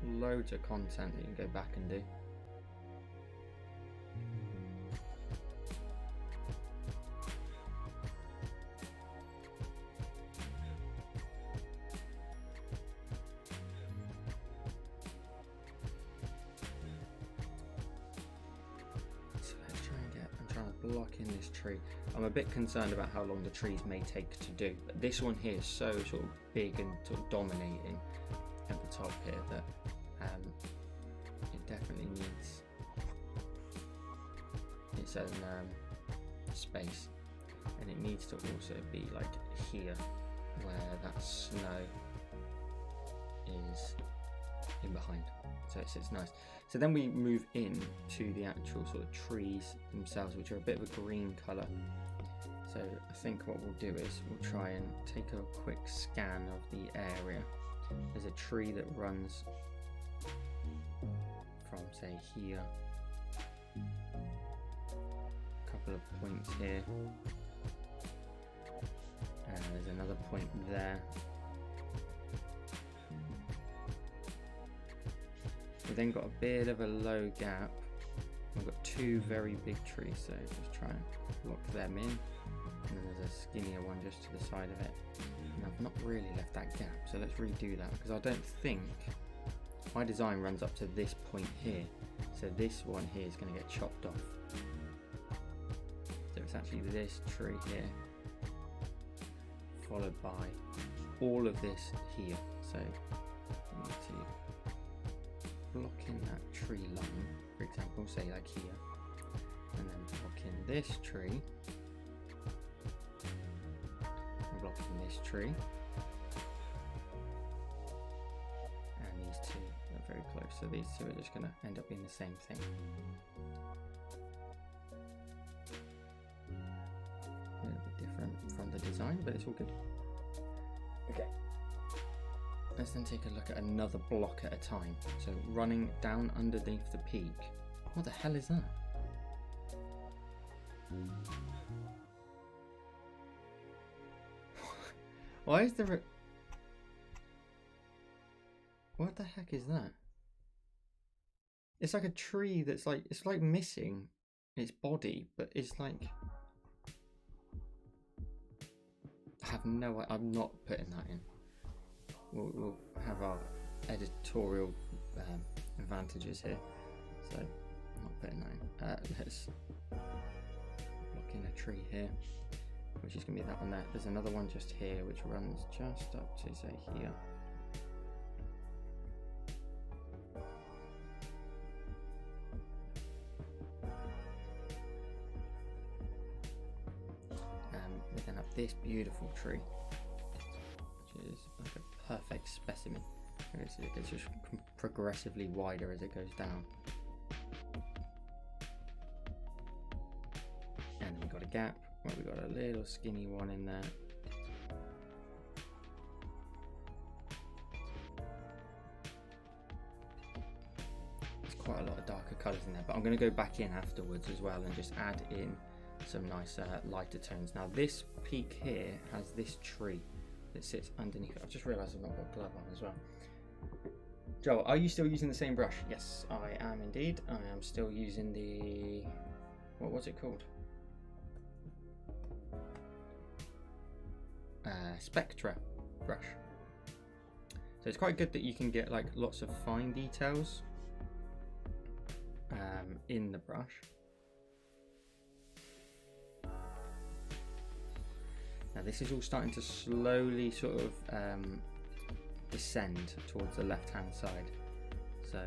loads of content that you can go back and do. Block in this tree. I'm a bit concerned about how long the trees may take to do, but this one here is so sort of big and sort of dominating at the top here that it definitely needs its own space, and it needs to also be like here where that snow is in behind, so it sits nice. So then we move in to the actual sort of trees themselves, which are a bit of a green colour. So I think what we'll do is we'll try and take a quick scan of the area. There's a tree that runs from, say, here, a couple of points here, and there's another point there. We've then got a bit of a low gap. We've got two very big trees, so just try and lock them in. And then there's a skinnier one just to the side of it. And I've not really left that gap, so let's redo that, because I don't think my design runs up to this point here. So this one here is going to get chopped off. So it's actually this tree here, followed by all of this here. So we need to block in that tree line, for example, say like here, and then block in this tree, and block in this tree, and these two are very close, so these two are just going to end up being the same thing. A little bit different from the design, but it's all good. Okay. Let's then take a look at another block at a time. So running down underneath the peak. What the hell is that? Why is there a... What the heck is that? It's like a tree that's like... It's like missing its body, but it's like... I have no... I'm not putting that in. We'll have our editorial advantages here, so I'm not putting that in. Let's block in a tree here, which is going to be that one there. There's another one just here which runs just up to, say, here. We then have this beautiful tree, which is like a perfect specimen. It gets just progressively wider as it goes down. And then we've got a gap where we've got a little skinny one in there. There's quite a lot of darker colours in there, but I'm going to go back in afterwards as well and just add in some nice lighter tones. Now this peak here has this tree that sits underneath it. I've just realised I've not got a glove on as well. Joel, are you still using the same brush? Yes, I am indeed. I am still using the... What was it called? Spectra brush. So it's quite good that you can get like lots of fine details in the brush. Now this is all starting to slowly sort of descend towards the left hand side. So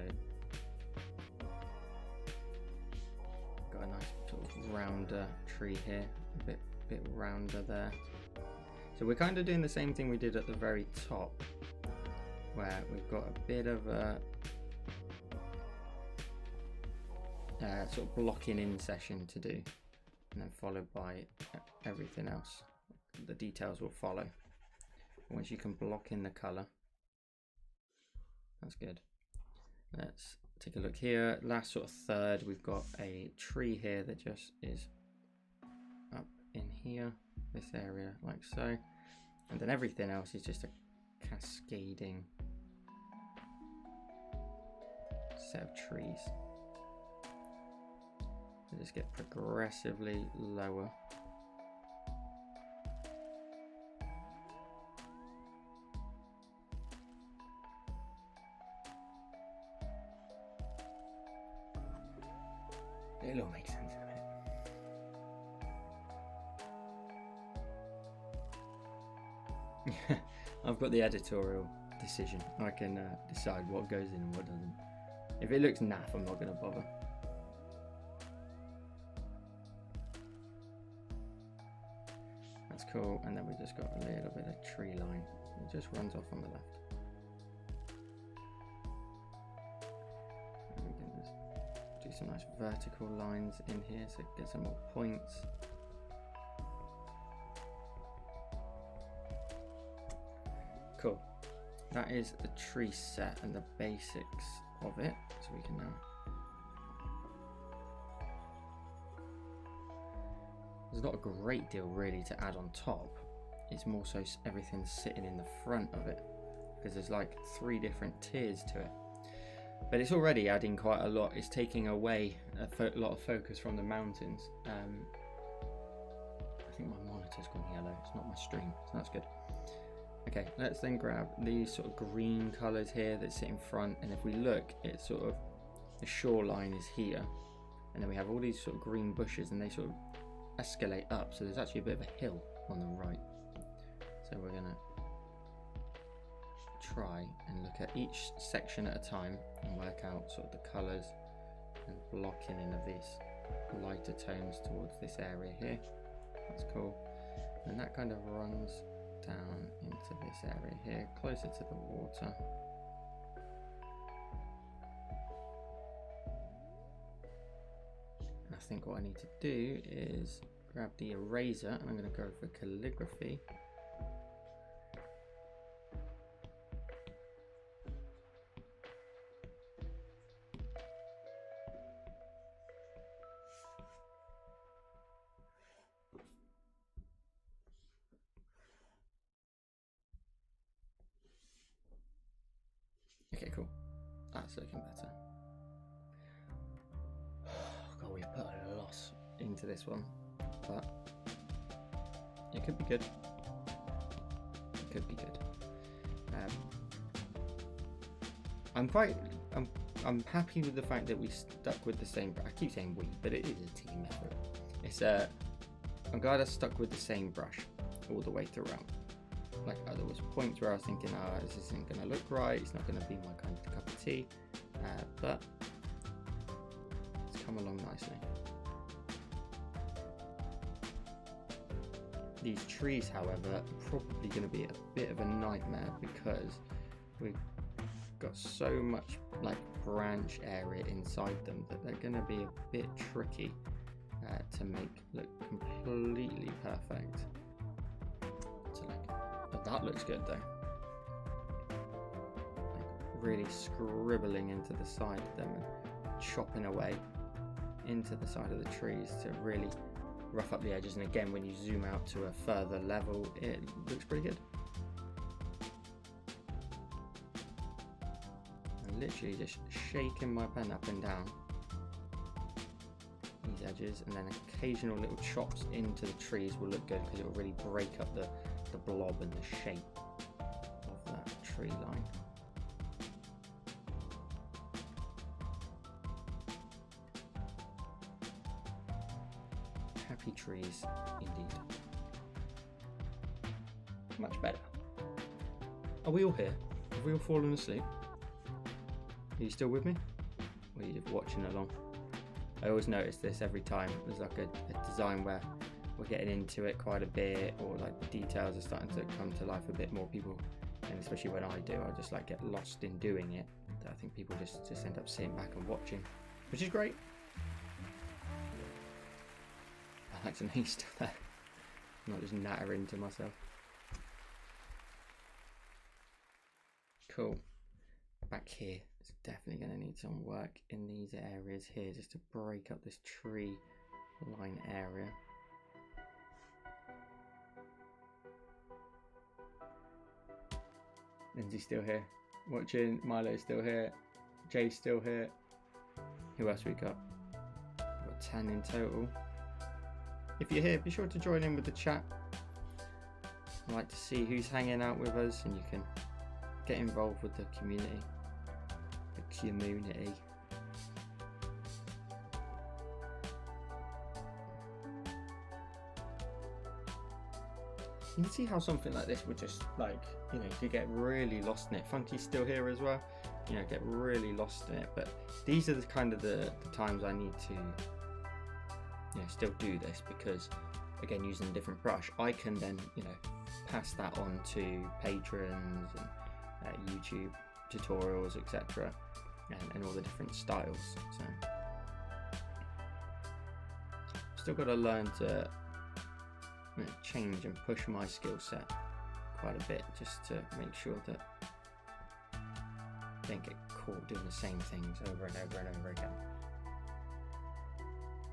got a nice sort of rounder tree here, a bit rounder there. So we're kind of doing the same thing we did at the very top, where we've got a bit of a sort of blocking in session to do, and then followed by everything else. The details will follow. Once you can block in the color, that's good. Let's take a look here. Last sort of third, we've got a tree here that just is up in here, this area, like so. And then everything else is just a cascading set of trees. They just get progressively lower. It'll all make sense in a minute. I've got the editorial decision. I can decide what goes in and what doesn't. If it looks naff, I'm not going to bother. That's cool. And then we just got a little bit of tree line. It just runs off on the left. And we can just do some nice vertical lines in here so it gets some more points. Cool. That is the tree set and the basics of it. So we can now. There's not a great deal really to add on top. It's more so everything's sitting in the front of it, because there's like 3 different tiers to it. But it's already adding quite a lot. It's taking away a lot of focus from the mountains. I think my monitor's gone yellow. It's not my stream, so that's good. Okay, let's then grab these sort of green colours here that sit in front, and if we look, it's sort of the shoreline is here, and then we have all these sort of green bushes, and they sort of escalate up, so there's actually a bit of a hill on the right. So we're gonna try and look at each section at a time and work out sort of the colours and blocking in of these lighter tones towards this area here. That's cool. And that kind of runs down into this area here, closer to the water. And I think what I need to do is grab the eraser, and I'm going to go for calligraphy. Okay, cool. That's looking better. God, we've put a lot into this one, but it could be good. It could be good. I'm happy with the fact that we stuck with the same. I keep saying we, but it is a team effort. I'm glad I stuck with the same brush all the way throughout. Like, there was points where I was thinking, this isn't going to look right, it's not going to be my kind of cup of tea, but it's come along nicely. These trees, however, are probably going to be a bit of a nightmare because we've got so much like branch area inside them that they're going to be a bit tricky to make look completely perfect. But that looks good though. Like really scribbling into the side of them and chopping away into the side of the trees to really rough up the edges. And again, when you zoom out to a further level, it looks pretty good. I'm literally just shaking my pen up and down these edges, and then occasional little chops into the trees will look good because it will really break up the blob and the shape of that tree line. Happy trees indeed. Much better. Are we all here? Have we all fallen asleep? Are you still with me? Or are you just watching along? I always notice this every time. There's like a design where we're getting into it quite a bit, or like the details are starting to come to life a bit more, people, and especially when I do, I just like get lost in doing it. I think people just end up sitting back and watching, which is great. I like to know he's still there. I'm not just nattering to myself. Cool. Back here, it's definitely going to need some work in these areas here, just to break up this tree line area. Lindsay's still here watching, Milo's still here, Jay's still here. Who else we got? We've got 10 in total. If you're here, be sure to join in with the chat. I'd like to see who's hanging out with us, and you can get involved with the community. The community. You can see how something like this would just, like, you know, you could get really lost in it. Funky's still here as well. You know, get really lost in it. But these are the kind of the times I need to, you know, still do this, because again, using a different brush, I can then, you know, pass that on to patrons and YouTube tutorials, etc., and all the different styles. So still got to learn to, you know, change and push my skill set quite a bit, just to make sure that I don't get caught doing the same things over and over and over again.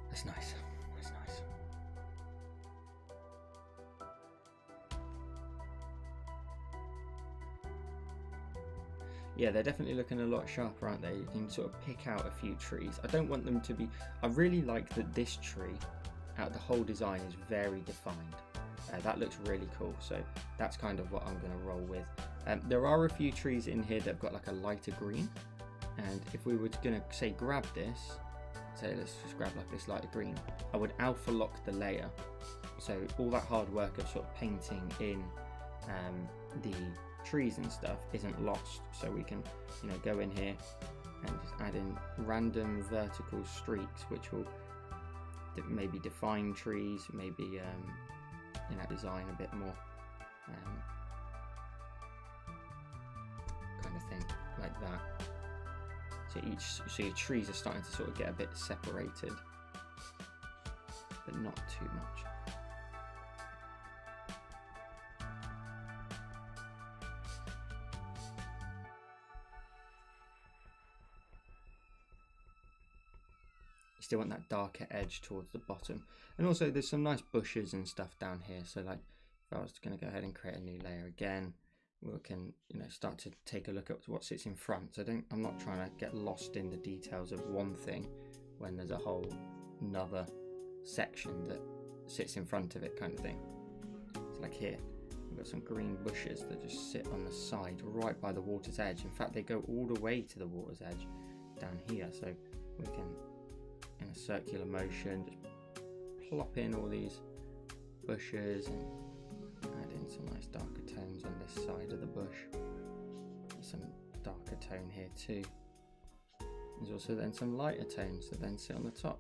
That's nice. That's nice. Yeah, they're definitely looking a lot sharper, aren't they? You can sort of pick out a few trees. I don't want them to be... I really like that this tree, out of the whole design, is very defined. That looks really cool, so that's kind of what I'm going to roll with. There are a few trees in here that have got like a lighter green, and if we were going to say grab this, say let's just grab like this lighter green, I would alpha lock the layer, so all that hard work of sort of painting in the trees and stuff isn't lost. So we can, you know, go in here and just add in random vertical streaks, which will maybe define trees, maybe you know, design a bit more, kind of thing like that. So your trees are starting to sort of get a bit separated, but not too much. You still want that darker edge towards the bottom, and also there's some nice bushes and stuff down here. So like, if I was going to go ahead and create a new layer again, we can, you know, start to take a look at what sits in front. So I'm not trying to get lost in the details of one thing when there's a whole another section that sits in front of it, kind of thing. So like here, we've got some green bushes that just sit on the side right by the water's edge. In fact, they go all the way to the water's edge down here. So we can, in a circular motion, just plop in all these bushes and add in some nice darker tones on this side of the bush. Some darker tone here too. There's also then some lighter tones that then sit on the top.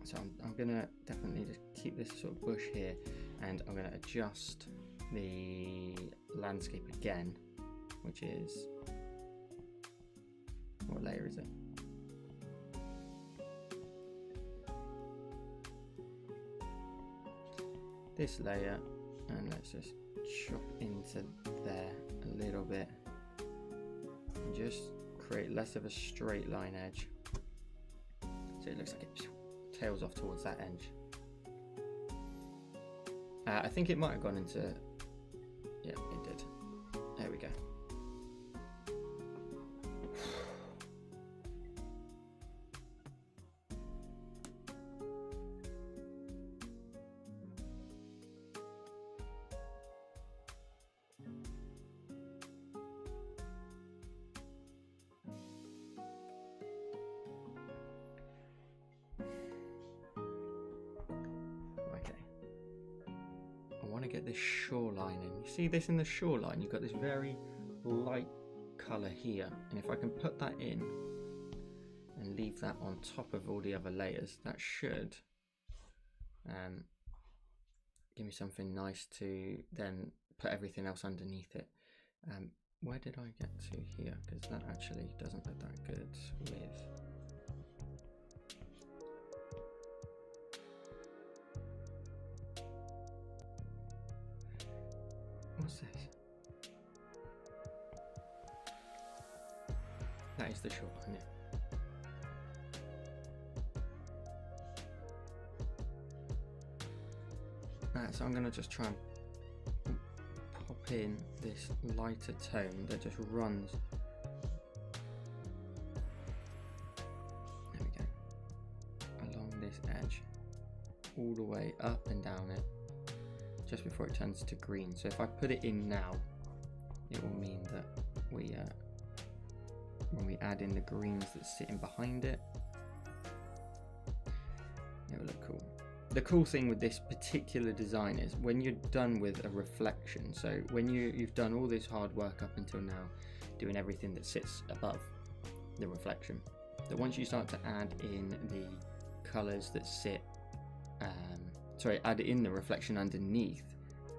So I'm gonna definitely just keep this sort of bush here, and I'm gonna adjust the landscape again, which is, what layer is it? This layer, and let's just chop into there a little bit and just create less of a straight line edge, so it looks like it tails off towards that edge. I think it might have gone into, yeah, it did. There we go. get this shoreline in. You see this in the shoreline? You've got this very light colour here, and if I can put that in and leave that on top of all the other layers, that should give me something nice to then put everything else underneath it. Where did I get to here? Because that actually doesn't look that good with... What's this? That is the shoreline, yeah. So I'm going to just try and pop in this lighter tone that just runs. There we go. Along this edge, all the way up and down it, just before it turns to green. So if I put it in now, it will mean that we, when we add in the greens that's sitting behind it, it will look cool. The cool thing with this particular design is when you're done with a reflection, so when you've done all this hard work up until now, doing everything that sits above the reflection, that once you start to add in the colours that sit, add in the reflection underneath,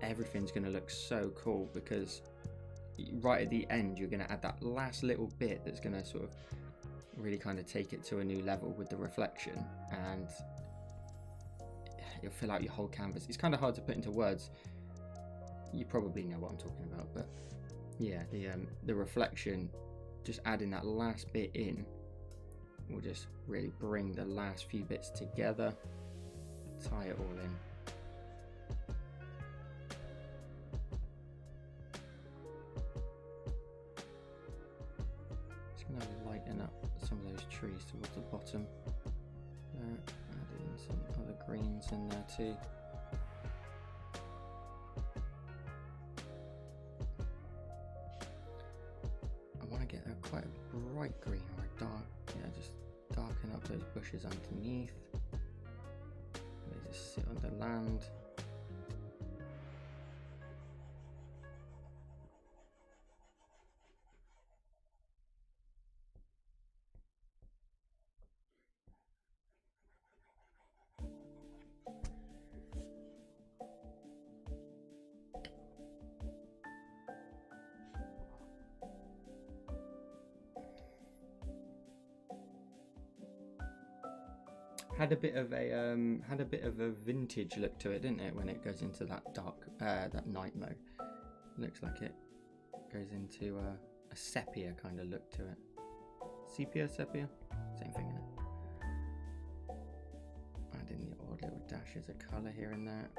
everything's going to look so cool, because right at the end you're going to add that last little bit that's going to sort of really kind of take it to a new level with the reflection, and you'll fill out your whole canvas. It's kind of hard to put into words. You probably know what I'm talking about, but yeah, the reflection, just adding that last bit in will just really bring the last few bits together, tie it all in. Just gonna lighten up some of those trees towards the bottom. Add in some other greens in there too. I want to get quite a bright green or a dark, just darken up those bushes underneath. They just sit on the land. Had a bit of a vintage look to it, didn't it, when it goes into that dark that night mode. Looks like it goes into a sepia kind of look to it. Sepia, same thing, isn't it? Adding the odd little dashes of colour here and there.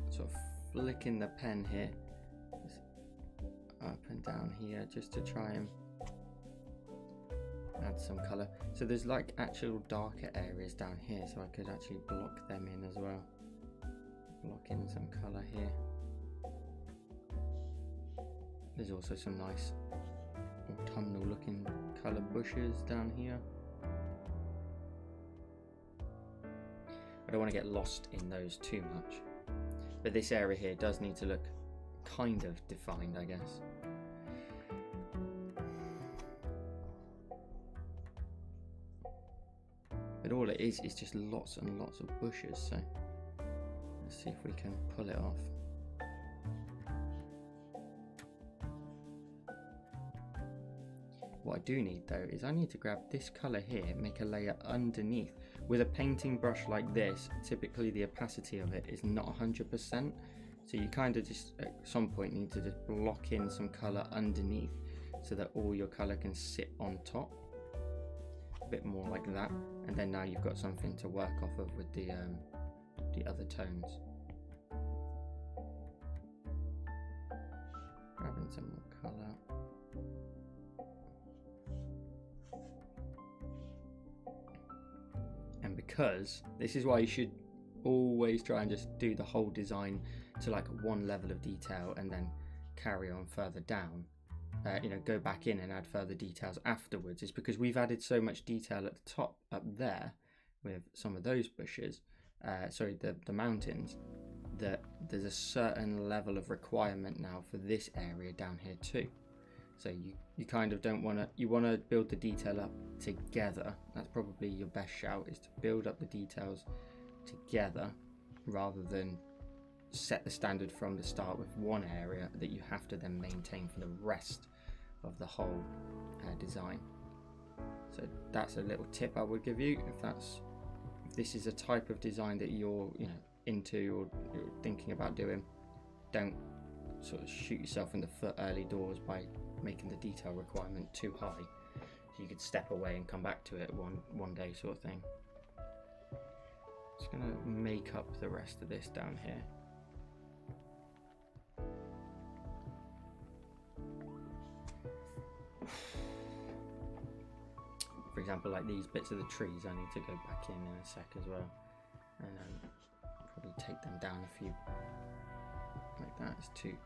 Sort of flicking the pen here, just up and down here, just to try and add some colour. So there's like actual darker areas down here, so I could actually block them in as well. Block in some colour here. There's also some nice autumnal looking colour bushes down here. I don't want to get lost in those too much, but this area here does need to look kind of defined, I guess. But all it is just lots and lots of bushes, so let's see if we can pull it off. What I do need though is I need to grab this colour here, make a layer underneath. With a painting brush like this, typically the opacity of it is not 100%, so you kind of just at some point need to just block in some colour underneath so that all your colour can sit on top. A bit more like that, and then now you've got something to work off of with the other tones. Grabbing some more colour. And because this is why you should always try and just do the whole design to like one level of detail and then carry on further down. Go back in and add further details afterwards, is because we've added so much detail at the top up there with some of those bushes, the mountains, that there's a certain level of requirement now for this area down here too. So you kind of don't want to, you want to build the detail up together. That's probably your best shout, is to build up the details together rather than set the standard from the start with one area that you have to then maintain for the rest of the whole design. So that's a little tip I would give you if this is a type of design that you're into or you're thinking about doing. Don't sort of shoot yourself in the foot early doors by making the detail requirement too high, so you could step away and come back to it one day sort of thing. Just gonna make up the rest of this down here. For example, like these bits of the trees, I need to go back in a sec as well, and probably take them down a few like that. It's too,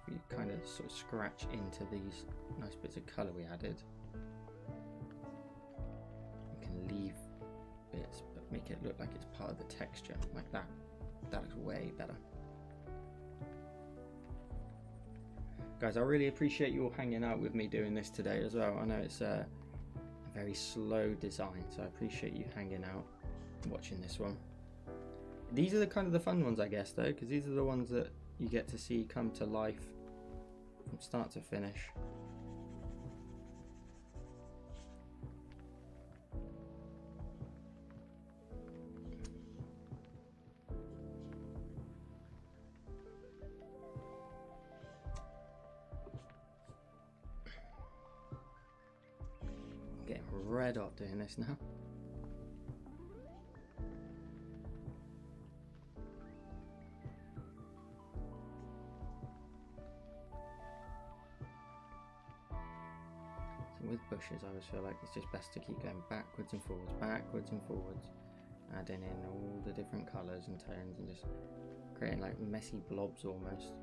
you kind of sort of scratch into these nice bits of colour we added. You can leave bits but make it look like it's part of the texture, like that. That looks way better. Guys, I really appreciate you all hanging out with me doing this today as well. I know it's a very slow design, so I appreciate you hanging out and watching this one. These are the kind of the fun ones, I guess, though, because these are the ones that you get to see come to life from start to finish. I'm getting red hot doing this now. With bushes, I always feel like it's just best to keep going backwards and forwards, adding in all the different colours and tones and just creating like messy blobs almost.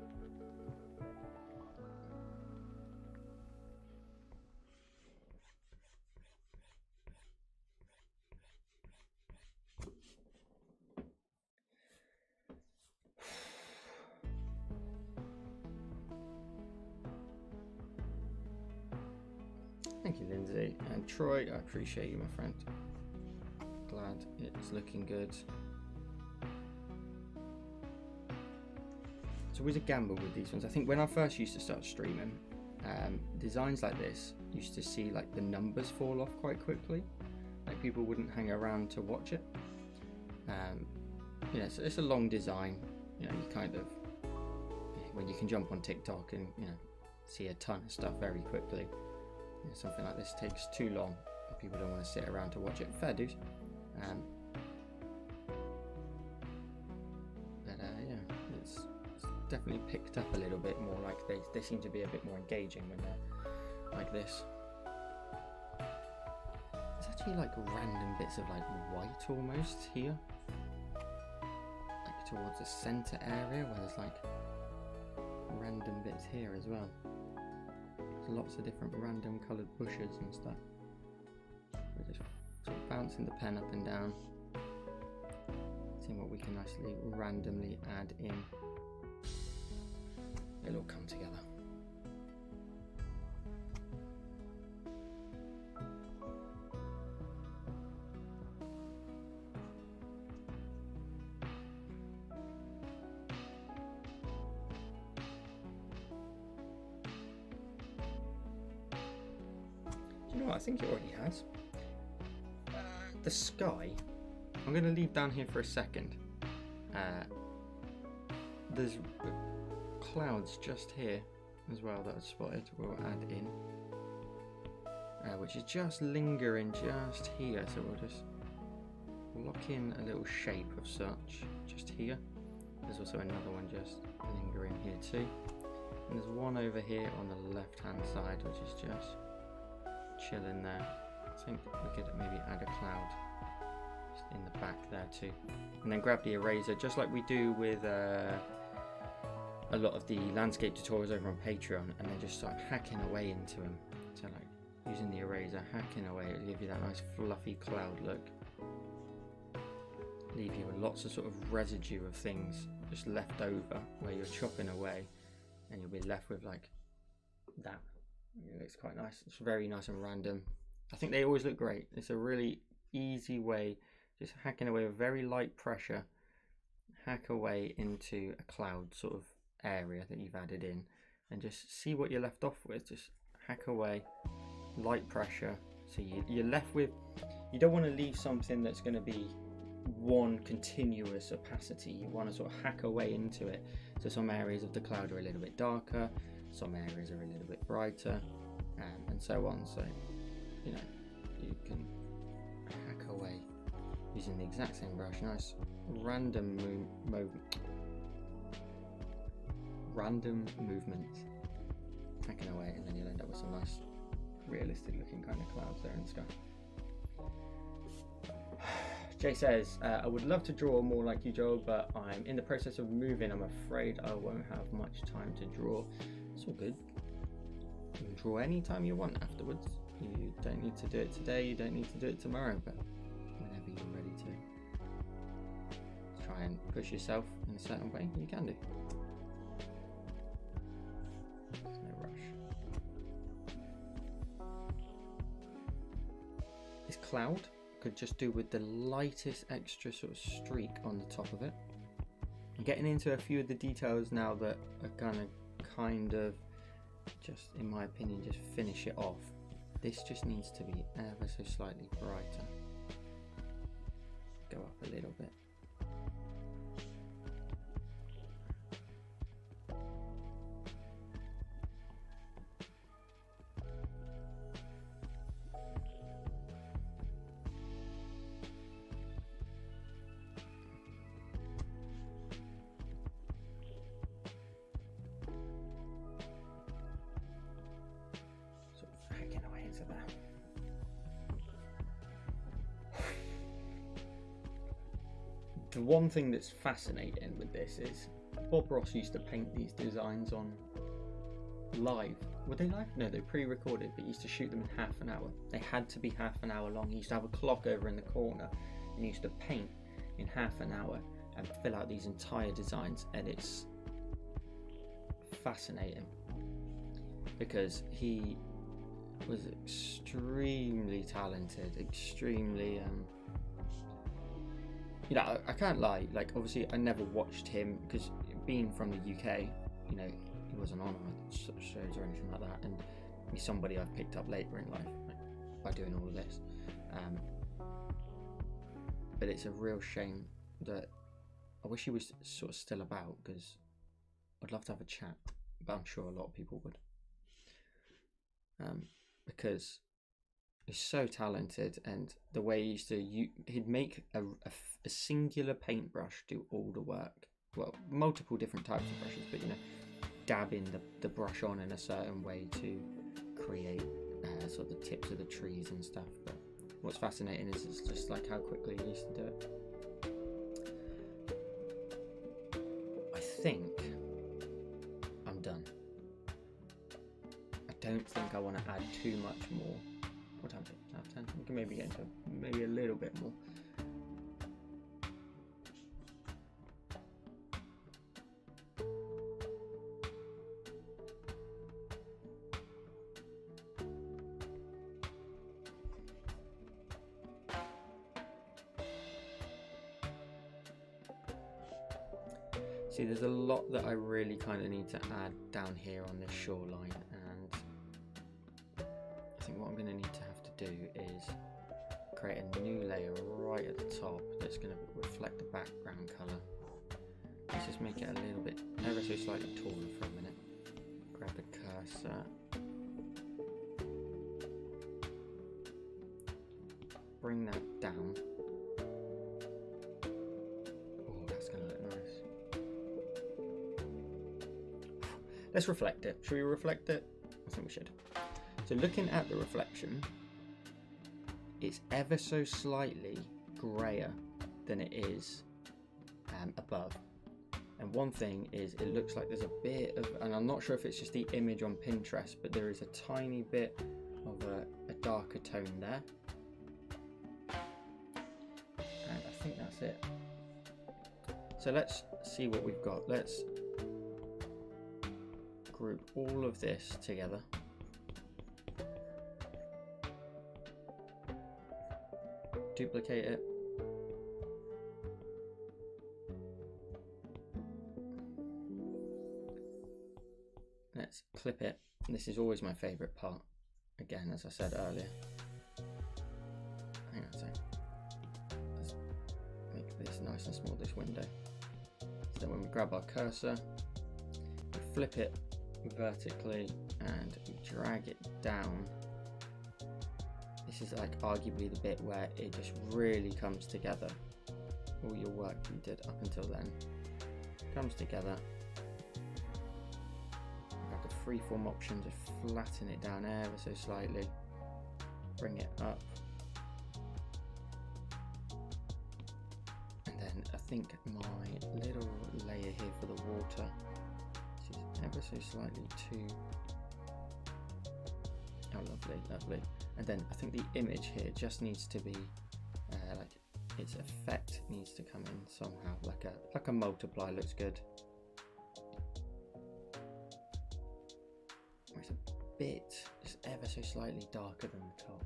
Thank you, Lindsay. And Troy, I appreciate you, my friend. Glad it's looking good. It's always a gamble with these ones. I think when I first used to start streaming, designs like this used to see like the numbers fall off quite quickly. Like people wouldn't hang around to watch it. So it's a long design. You kind of, when you can jump on TikTok and see a ton of stuff very quickly. Something like this takes too long and people don't want to sit around to watch it. Fair dues. It's definitely picked up a little bit more. Like they seem to be a bit more engaging when they're like this. There's actually like random bits of like white almost here, like towards the center area where there's like random bits here as well. Lots of different random coloured bushes and stuff. We're just sort of bouncing the pen up and down, seeing what we can nicely randomly add in. It'll all come together. I think it already has. The sky, I'm going to leave down here for a second. There's clouds just here as well that I've spotted. We'll add in, which is just lingering just here. So we'll just lock in a little shape of such just here. There's also another one just lingering here too. And there's one over here on the left hand side, which is just chilling there. I think we could maybe add a cloud just in the back there too, and then grab the eraser just like we do with a lot of the landscape tutorials over on Patreon, and then just start hacking away into them. So like using the eraser, hacking away, it'll give you that nice fluffy cloud look. leave you with lots of sort of residue of things just left over where you're chopping away, and you'll be left with like that. It looks quite nice. It's very nice and random. I think they always look great. It's a really easy way, just hacking away with very light pressure, hack away into a cloud sort of area that you've added in, and just see what you're left off with. Just hack away, light pressure, so you're left with, you don't want to leave something that's going to be one continuous opacity. You want to sort of hack away into it. So some areas of the cloud are a little bit darker, some areas are a little bit brighter, and so on. So, you know, you can hack away using the exact same brush. Nice random movements, hacking away, and then you'll end up with some nice realistic looking kind of clouds there in the sky. Jay says, I would love to draw more like you, Joel, but I'm in the process of moving. I'm afraid I won't have much time to draw. It's all good. You can draw anytime you want afterwards. You don't need to do it today, you don't need to do it tomorrow, but whenever you're ready to try and push yourself in a certain way, you can do. There's no rush. This cloud could just do with the lightest extra sort of streak on the top of it. I'm getting into a few of the details now that are gonna kind of just, in my opinion, just finish it off. This just needs to be ever so slightly brighter. Go up a little bit. The one thing that's fascinating with this is Bob Ross used to paint these designs on live. Were they live? No, they were pre-recorded, but he used to shoot them in half an hour. They had to be half an hour long. He used to have a clock over in the corner, and he used to paint in half an hour and fill out these entire designs. And it's fascinating because he was extremely talented, extremely you know, I can't lie, like obviously I never watched him because being from the UK, you know, he wasn't on shows or anything like that, and he's somebody I've picked up later in life, like, by doing all of this. But it's a real shame that I wish he was sort of still about, because I'd love to have a chat, but I'm sure a lot of people would. Because he's so talented, and the way he used to, he'd make a singular paintbrush do all the work. Well, multiple different types of brushes, but you know, dabbing the brush on in a certain way to create sort of the tips of the trees and stuff. But what's fascinating is it's just like how quickly he used to do it. I think I'm done. I don't think I want to add too much more. What time is it? Half 10? We can maybe get into maybe a little bit more. See, there's a lot that I really kind of need to add down here on this shoreline, and I think what I'm going to need to have to do is create a new layer right at the top that's going to reflect the background colour. Let's just make it a little bit ever so slightly taller for a minute. Grab the cursor, bring that down. Oh, that's going to look nice. Let's reflect it. Should we reflect it? I think we should. So looking at the reflection, it's ever so slightly grayer than it is above. And one thing is, it looks like there's a bit of, and I'm not sure if it's just the image on Pinterest, but there is a tiny bit of a darker tone there. And I think that's that's it. So let's see what we've got. Let's group all of this together. Duplicate it. Let's clip it. This is always my favorite part. Again, as I said earlier. Hang on a sec. Let's make this nice and small, this window. So then when we grab our cursor, we flip it vertically and drag it down. This is like arguably the bit where it just really comes together. All your work you did up until then comes together. Grab the freeform option to flatten it down ever so slightly. Bring it up. And then I think my little layer here for the water, this is ever so slightly too. Oh, lovely, lovely. And then I think the image here just needs to be like its effect needs to come in somehow, like a multiply looks good. It's a bit, just ever so slightly darker than the top.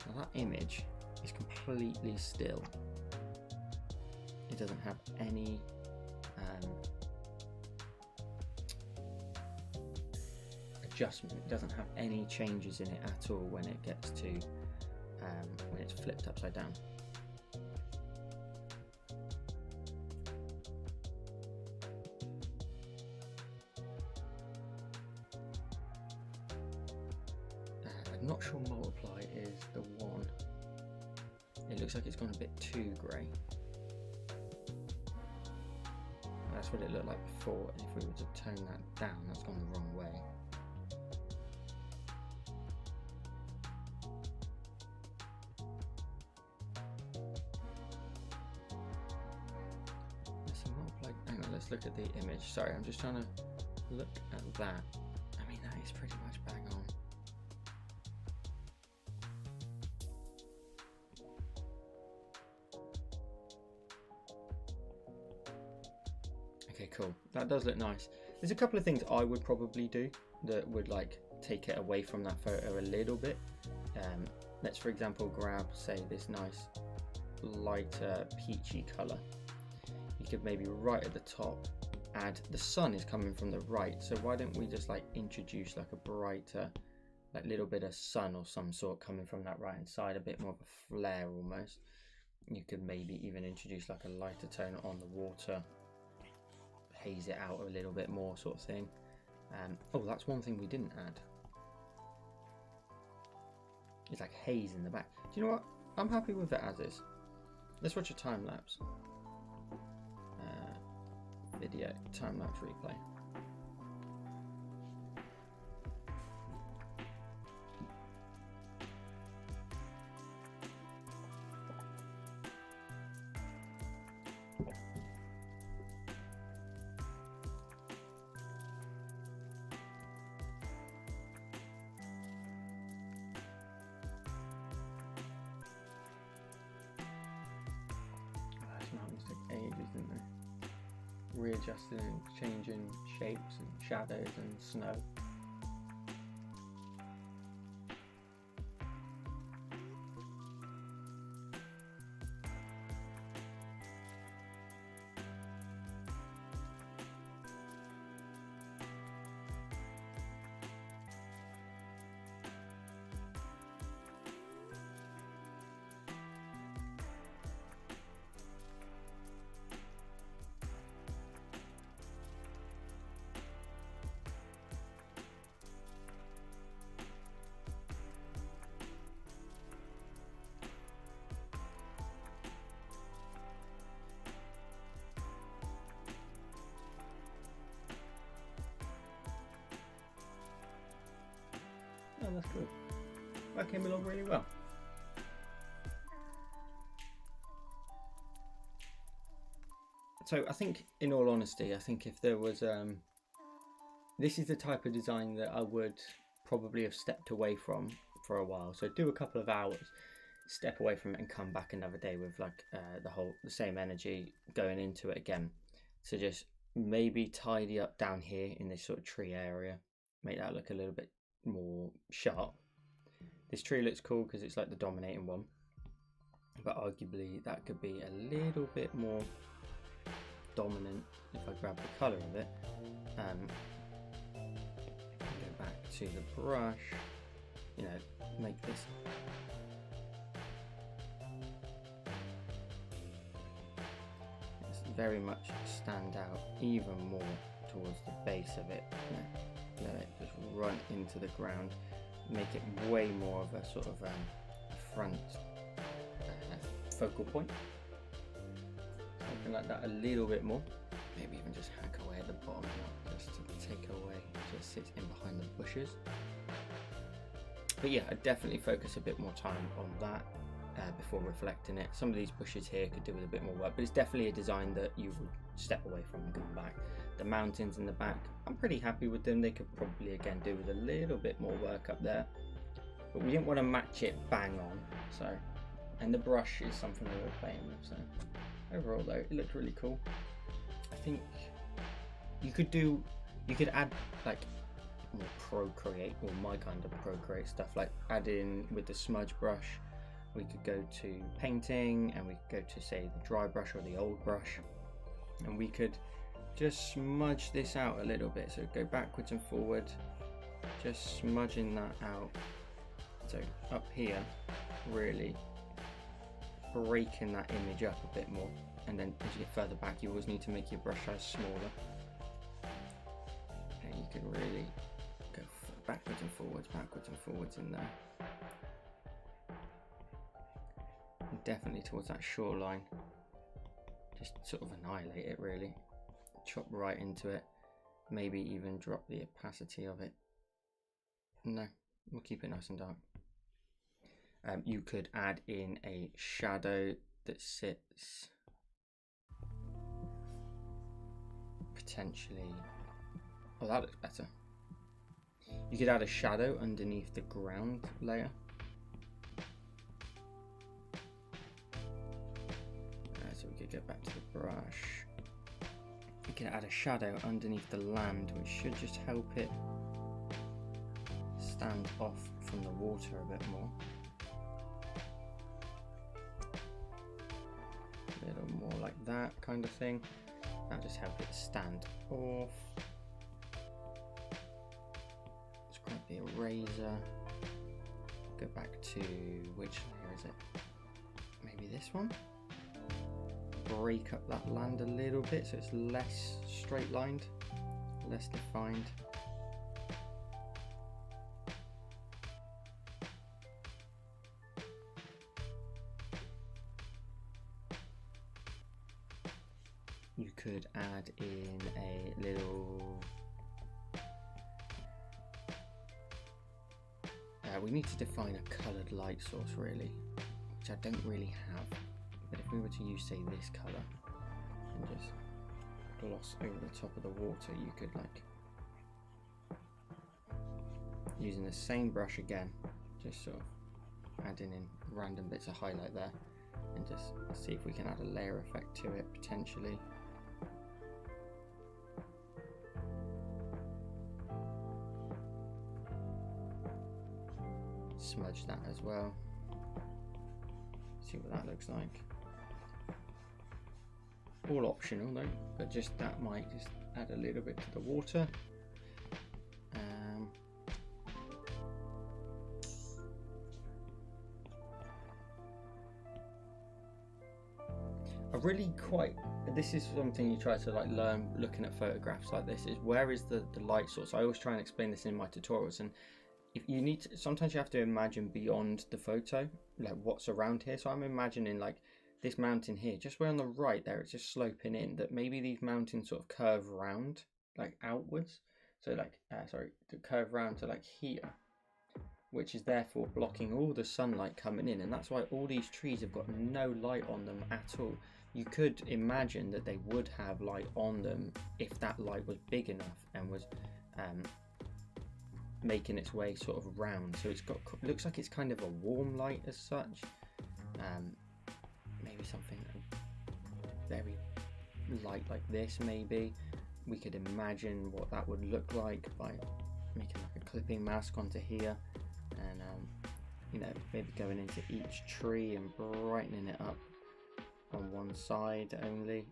Now that image is completely still. It doesn't have any adjustment. It doesn't have any changes in it at all when it gets to when it's flipped upside down. I'm not sure multiply is the one. It looks like it's gone a bit too grey. That's what it looked like before, and if we were to tone that down, that's gone the wrong way. Let's look at the image. Sorry, I'm just trying to look at that. I mean, that is pretty much bang on. Okay, cool. That does look nice. There's a couple of things I would probably do that would like take it away from that photo a little bit. Let's, for example, grab, say, this nice lighter peachy color. You could maybe right at the top add, the sun is coming from the right, so why don't we just like introduce like a brighter, like little bit of sun or some sort coming from that right hand side, a bit more of a flare almost. You could maybe even introduce like a lighter tone on the water, haze it out a little bit more sort of thing. Oh, that's one thing we didn't add. It's like haze in the back. Do you know what? I'm happy with it as is. Let's watch a time lapse. Video time lapse replay. Those mountains take ages, didn't they? Readjusting and changing shapes and shadows and snow. Oh, that's good. That came along really well. So I think, in all honesty, I think if there was, this is the type of design that I would probably have stepped away from for a while. So do a couple of hours, step away from it and come back another day with like the same energy going into it again. So just maybe tidy up down here in this sort of tree area, make that look a little bit more sharp. This tree looks cool because it's like the dominating one, but arguably that could be a little bit more dominant if I grab the colour of it. Go back to the brush, you know, make this very much stand out even more towards the base of it. Let it just run into the ground, make it way more of a sort of a front focal point. Something like that, a little bit more. Maybe even just hack away at the bottom now, just to take away, just sits in behind the bushes. But yeah, I definitely focus a bit more time on that before reflecting it. Some of these bushes here could do with a bit more work, but it's definitely a design that you would step away from and come back. The mountains in the back, I'm pretty happy with them. They could probably again do with a little bit more work up there, but we didn't want to match it bang on. So, and the brush is something we were playing with. So overall though, it looked really cool. I think you could add like more Procreate, or my kind of Procreate stuff, like add in with the smudge brush. We could go to painting, and we could go to say the dry brush or the old brush, and we could just smudge this out a little bit. So go backwards and forward, just smudging that out. So up here, really breaking that image up a bit more, and then as you get further back, you always need to make your brush size smaller, and you can really go backwards and forwards in there. And definitely towards that shoreline, just sort of annihilate it really, chop right into it, maybe even drop the opacity of it. No, we'll keep it nice and dark. You could add in a shadow that sits potentially, oh that looks better. You could add a shadow underneath the ground layer. So we could get back to the brush. You can add a shadow underneath the land, which should just help it stand off from the water a bit more. A little more like that kind of thing. That'll just help it stand off. Let's grab the eraser. Go back to, which layer is it? Maybe this one? Break up that land a little bit so it's less straight lined, less defined. You could add in a little we need to define a coloured light source really, which I don't really have. But if we were to use, say, this colour and just gloss over the top of the water, you could, like, using the same brush again, just sort of adding in random bits of highlight there, and just see if we can add a layer effect to it potentially. Smudge that as well. See what that looks like. All optional though, but just that might just add a little bit to the water. I really quite, this is something you try to like learn looking at photographs like this, is where is the light source. I always try and explain this in my tutorials, and if you need to, sometimes you have to imagine beyond the photo, like what's around here. So I'm imagining like this mountain here, just where on the right there, it's just sloping in, that maybe these mountains sort of curve around, like outwards. So like, to curve around to like here, which is therefore blocking all the sunlight coming in. And that's why all these trees have got no light on them at all. You could imagine that they would have light on them if that light was big enough and was making its way sort of round. So it's got, looks like it's kind of a warm light as such. Maybe something very light like this. Maybe we could imagine what that would look like by making like a clipping mask onto here, and you know, maybe going into each tree and brightening it up on one side only,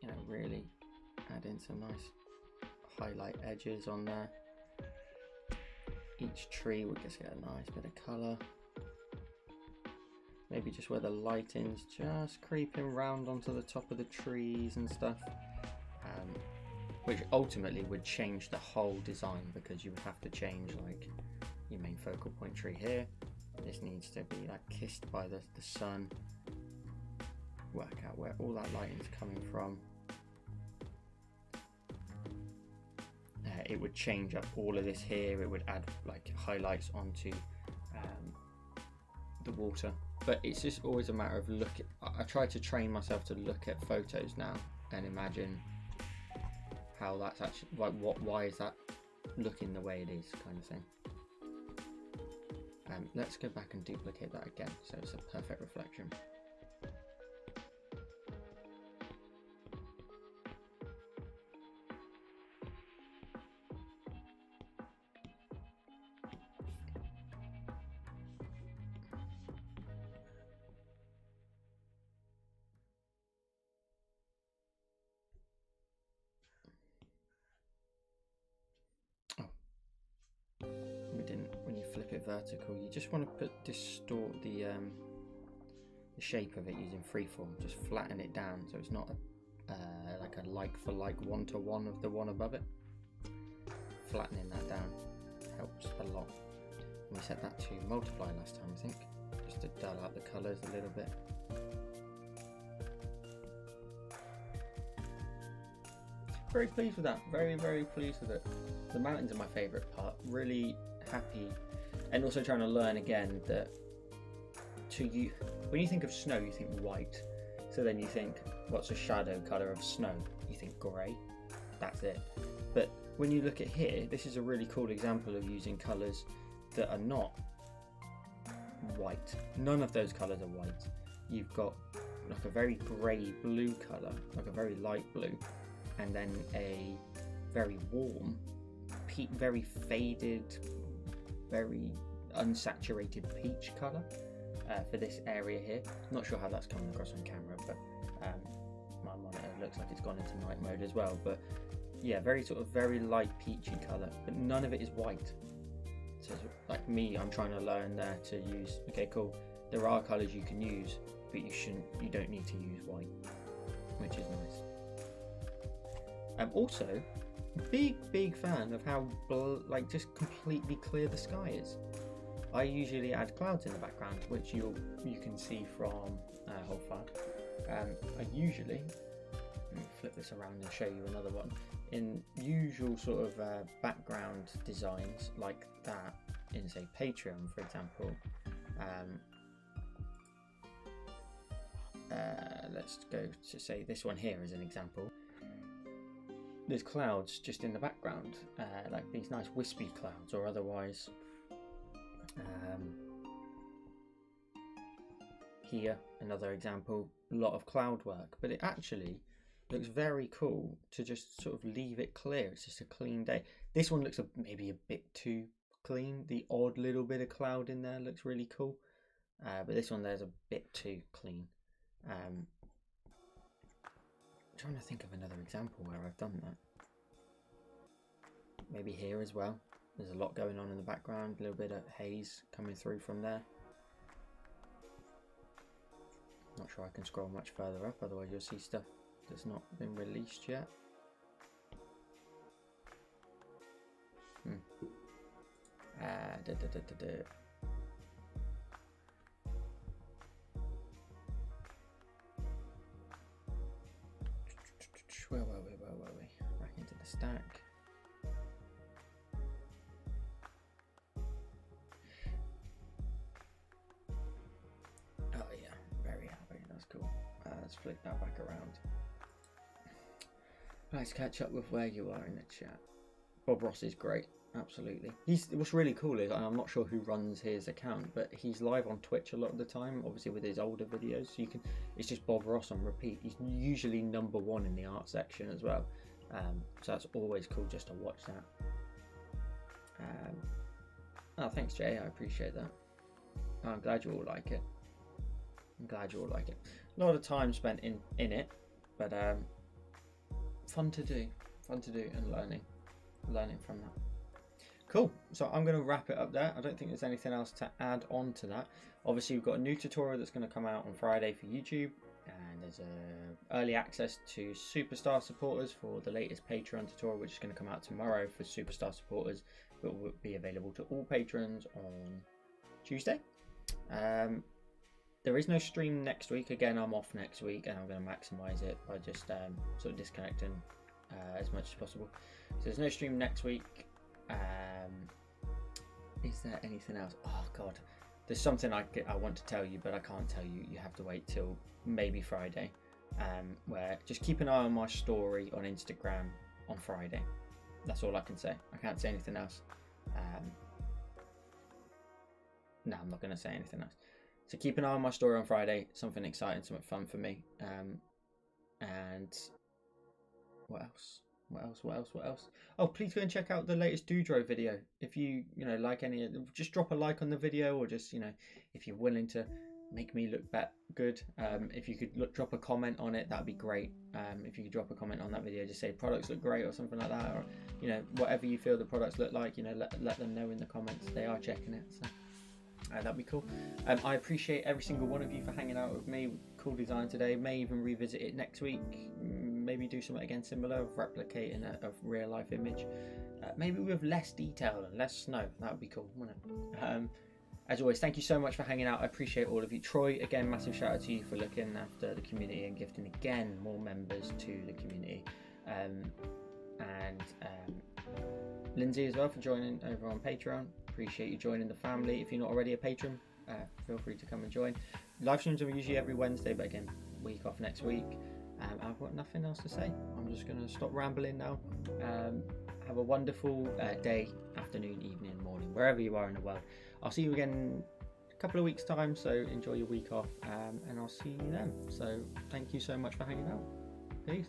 you know, really adding some nice highlight edges on there. Each tree would just get a nice bit of colour. Maybe just where the lighting's just creeping round onto the top of the trees and stuff, which ultimately would change the whole design, because you would have to change like your main focal point tree here. This needs to be like kissed by the sun. Work out where all that lighting's coming from. It would change up all of this here. It would add like highlights onto the water. But it's just always a matter of looking. I try to train myself to look at photos now and imagine how that's actually, like, why is that looking the way it is, kind of thing. Let's go back and duplicate that again so it's a perfect reflection. Flip it vertical, you just want to distort the shape of it using freeform. Just flatten it down so it's not like a like for like one-to-one of the one above it. Flattening that down helps a lot. We set that to multiply last time, I think, just to dull out the colours a little bit. Very pleased with that. Very pleased with it. The mountains are my favourite part. Really happy. And also trying to learn again that when you think of snow, you think white. So then you think, what's a shadow colour of snow? You think grey. That's it. But when you look at here, this is a really cool example of using colours that are not white. None of those colours are white. You've got like a very grey blue colour, like a very light blue, and then a very warm, very faded, very unsaturated peach colour for this area here. Not sure how that's coming across on camera, but my monitor looks like it's gone into night mode as well. But yeah, very light peachy colour, but none of it is white. So like me, I'm trying to learn there to use, okay, cool, there are colours you can use, but you don't need to use white, which is nice. Also, big fan of how like just completely clear the sky is. I usually add clouds in the background, which you can see from Hold Fire. I usually, let me flip this around and show you another one. In usual sort of background designs like that, in say Patreon for example, let's go to say this one here as an example. There's clouds just in the background, like these nice wispy clouds, or otherwise here another example, a lot of cloud work, but it actually looks very cool to just sort of leave it clear. It's just a clean day. This one looks maybe a bit too clean. The odd little bit of cloud in there looks really cool, but this one there's a bit too clean. I'm trying to think of another example where I've done that. Maybe here as well. There's a lot going on in the background, a little bit of haze coming through from there. Not sure I can scroll much further up, otherwise you'll see stuff that's not been released yet. Where were we? Back into the stack. Oh yeah, very happy. That's cool. Let's flick that back around. Nice catch up with where you are in the chat. Bob Ross is great. absolutely. What's really cool is, and I'm not sure who runs his account, but he's live on Twitch a lot of the time, obviously with his older videos. So it's just Bob Ross on repeat. He's usually #1 in the art section as well. So that's always cool just to watch that. Oh, thanks, Jay. I appreciate that. I'm glad you all like it. A lot of time spent in it, but fun to do, and learning from that. Cool. So I'm going to wrap it up there. I don't think there's anything else to add on to that. Obviously, we've got a new tutorial that's going to come out on Friday for YouTube, and there's early access to Superstar supporters for the latest Patreon tutorial, which is going to come out tomorrow for Superstar supporters, but will be available to all patrons on Tuesday. There is no stream next week. Again, I'm off next week, and I'm going to maximize it by just sort of disconnecting as much as possible. So there's no stream next week. Is there anything else? Oh god, there's something I want to tell you, but I can't tell you. You have to wait till maybe Friday. Where just keep an eye on my story on Instagram on Friday. That's all I can say. I can't say anything else. No, I'm not going to say anything else. So keep an eye on my story on Friday. Something exciting, something fun for me. And what else? What else? Oh, please go and check out the latest Doodro video. If you like any, just drop a like on the video, or just if you're willing to make me look good. If you could drop a comment on it, that'd be great. If you could drop a comment on that video, just say products look great or something like that, or whatever you feel the products look like. Let them know in the comments. They are checking it. So. That'd be cool. I appreciate every single one of you for hanging out with me. Cool design today. May even revisit it next week. Maybe do something again similar of replicating a real life image. Maybe with less detail and less snow. That would be cool, wouldn't it? As always, thank you so much for hanging out. I appreciate all of you. Troy, again, massive shout out to you for looking after the community and gifting again more members to the community. And Lindsay as well for joining over on Patreon. Appreciate you joining the family. If you're not already a patron, feel free to come and join. Live streams are usually every Wednesday, but again, week off next week. I've got nothing else to say. I'm just going to stop rambling now. Have a wonderful day, afternoon, evening, morning, wherever you are in the world. I'll see you again in a couple of weeks' time, so enjoy your week off, and I'll see you then. So thank you so much for hanging out. Peace.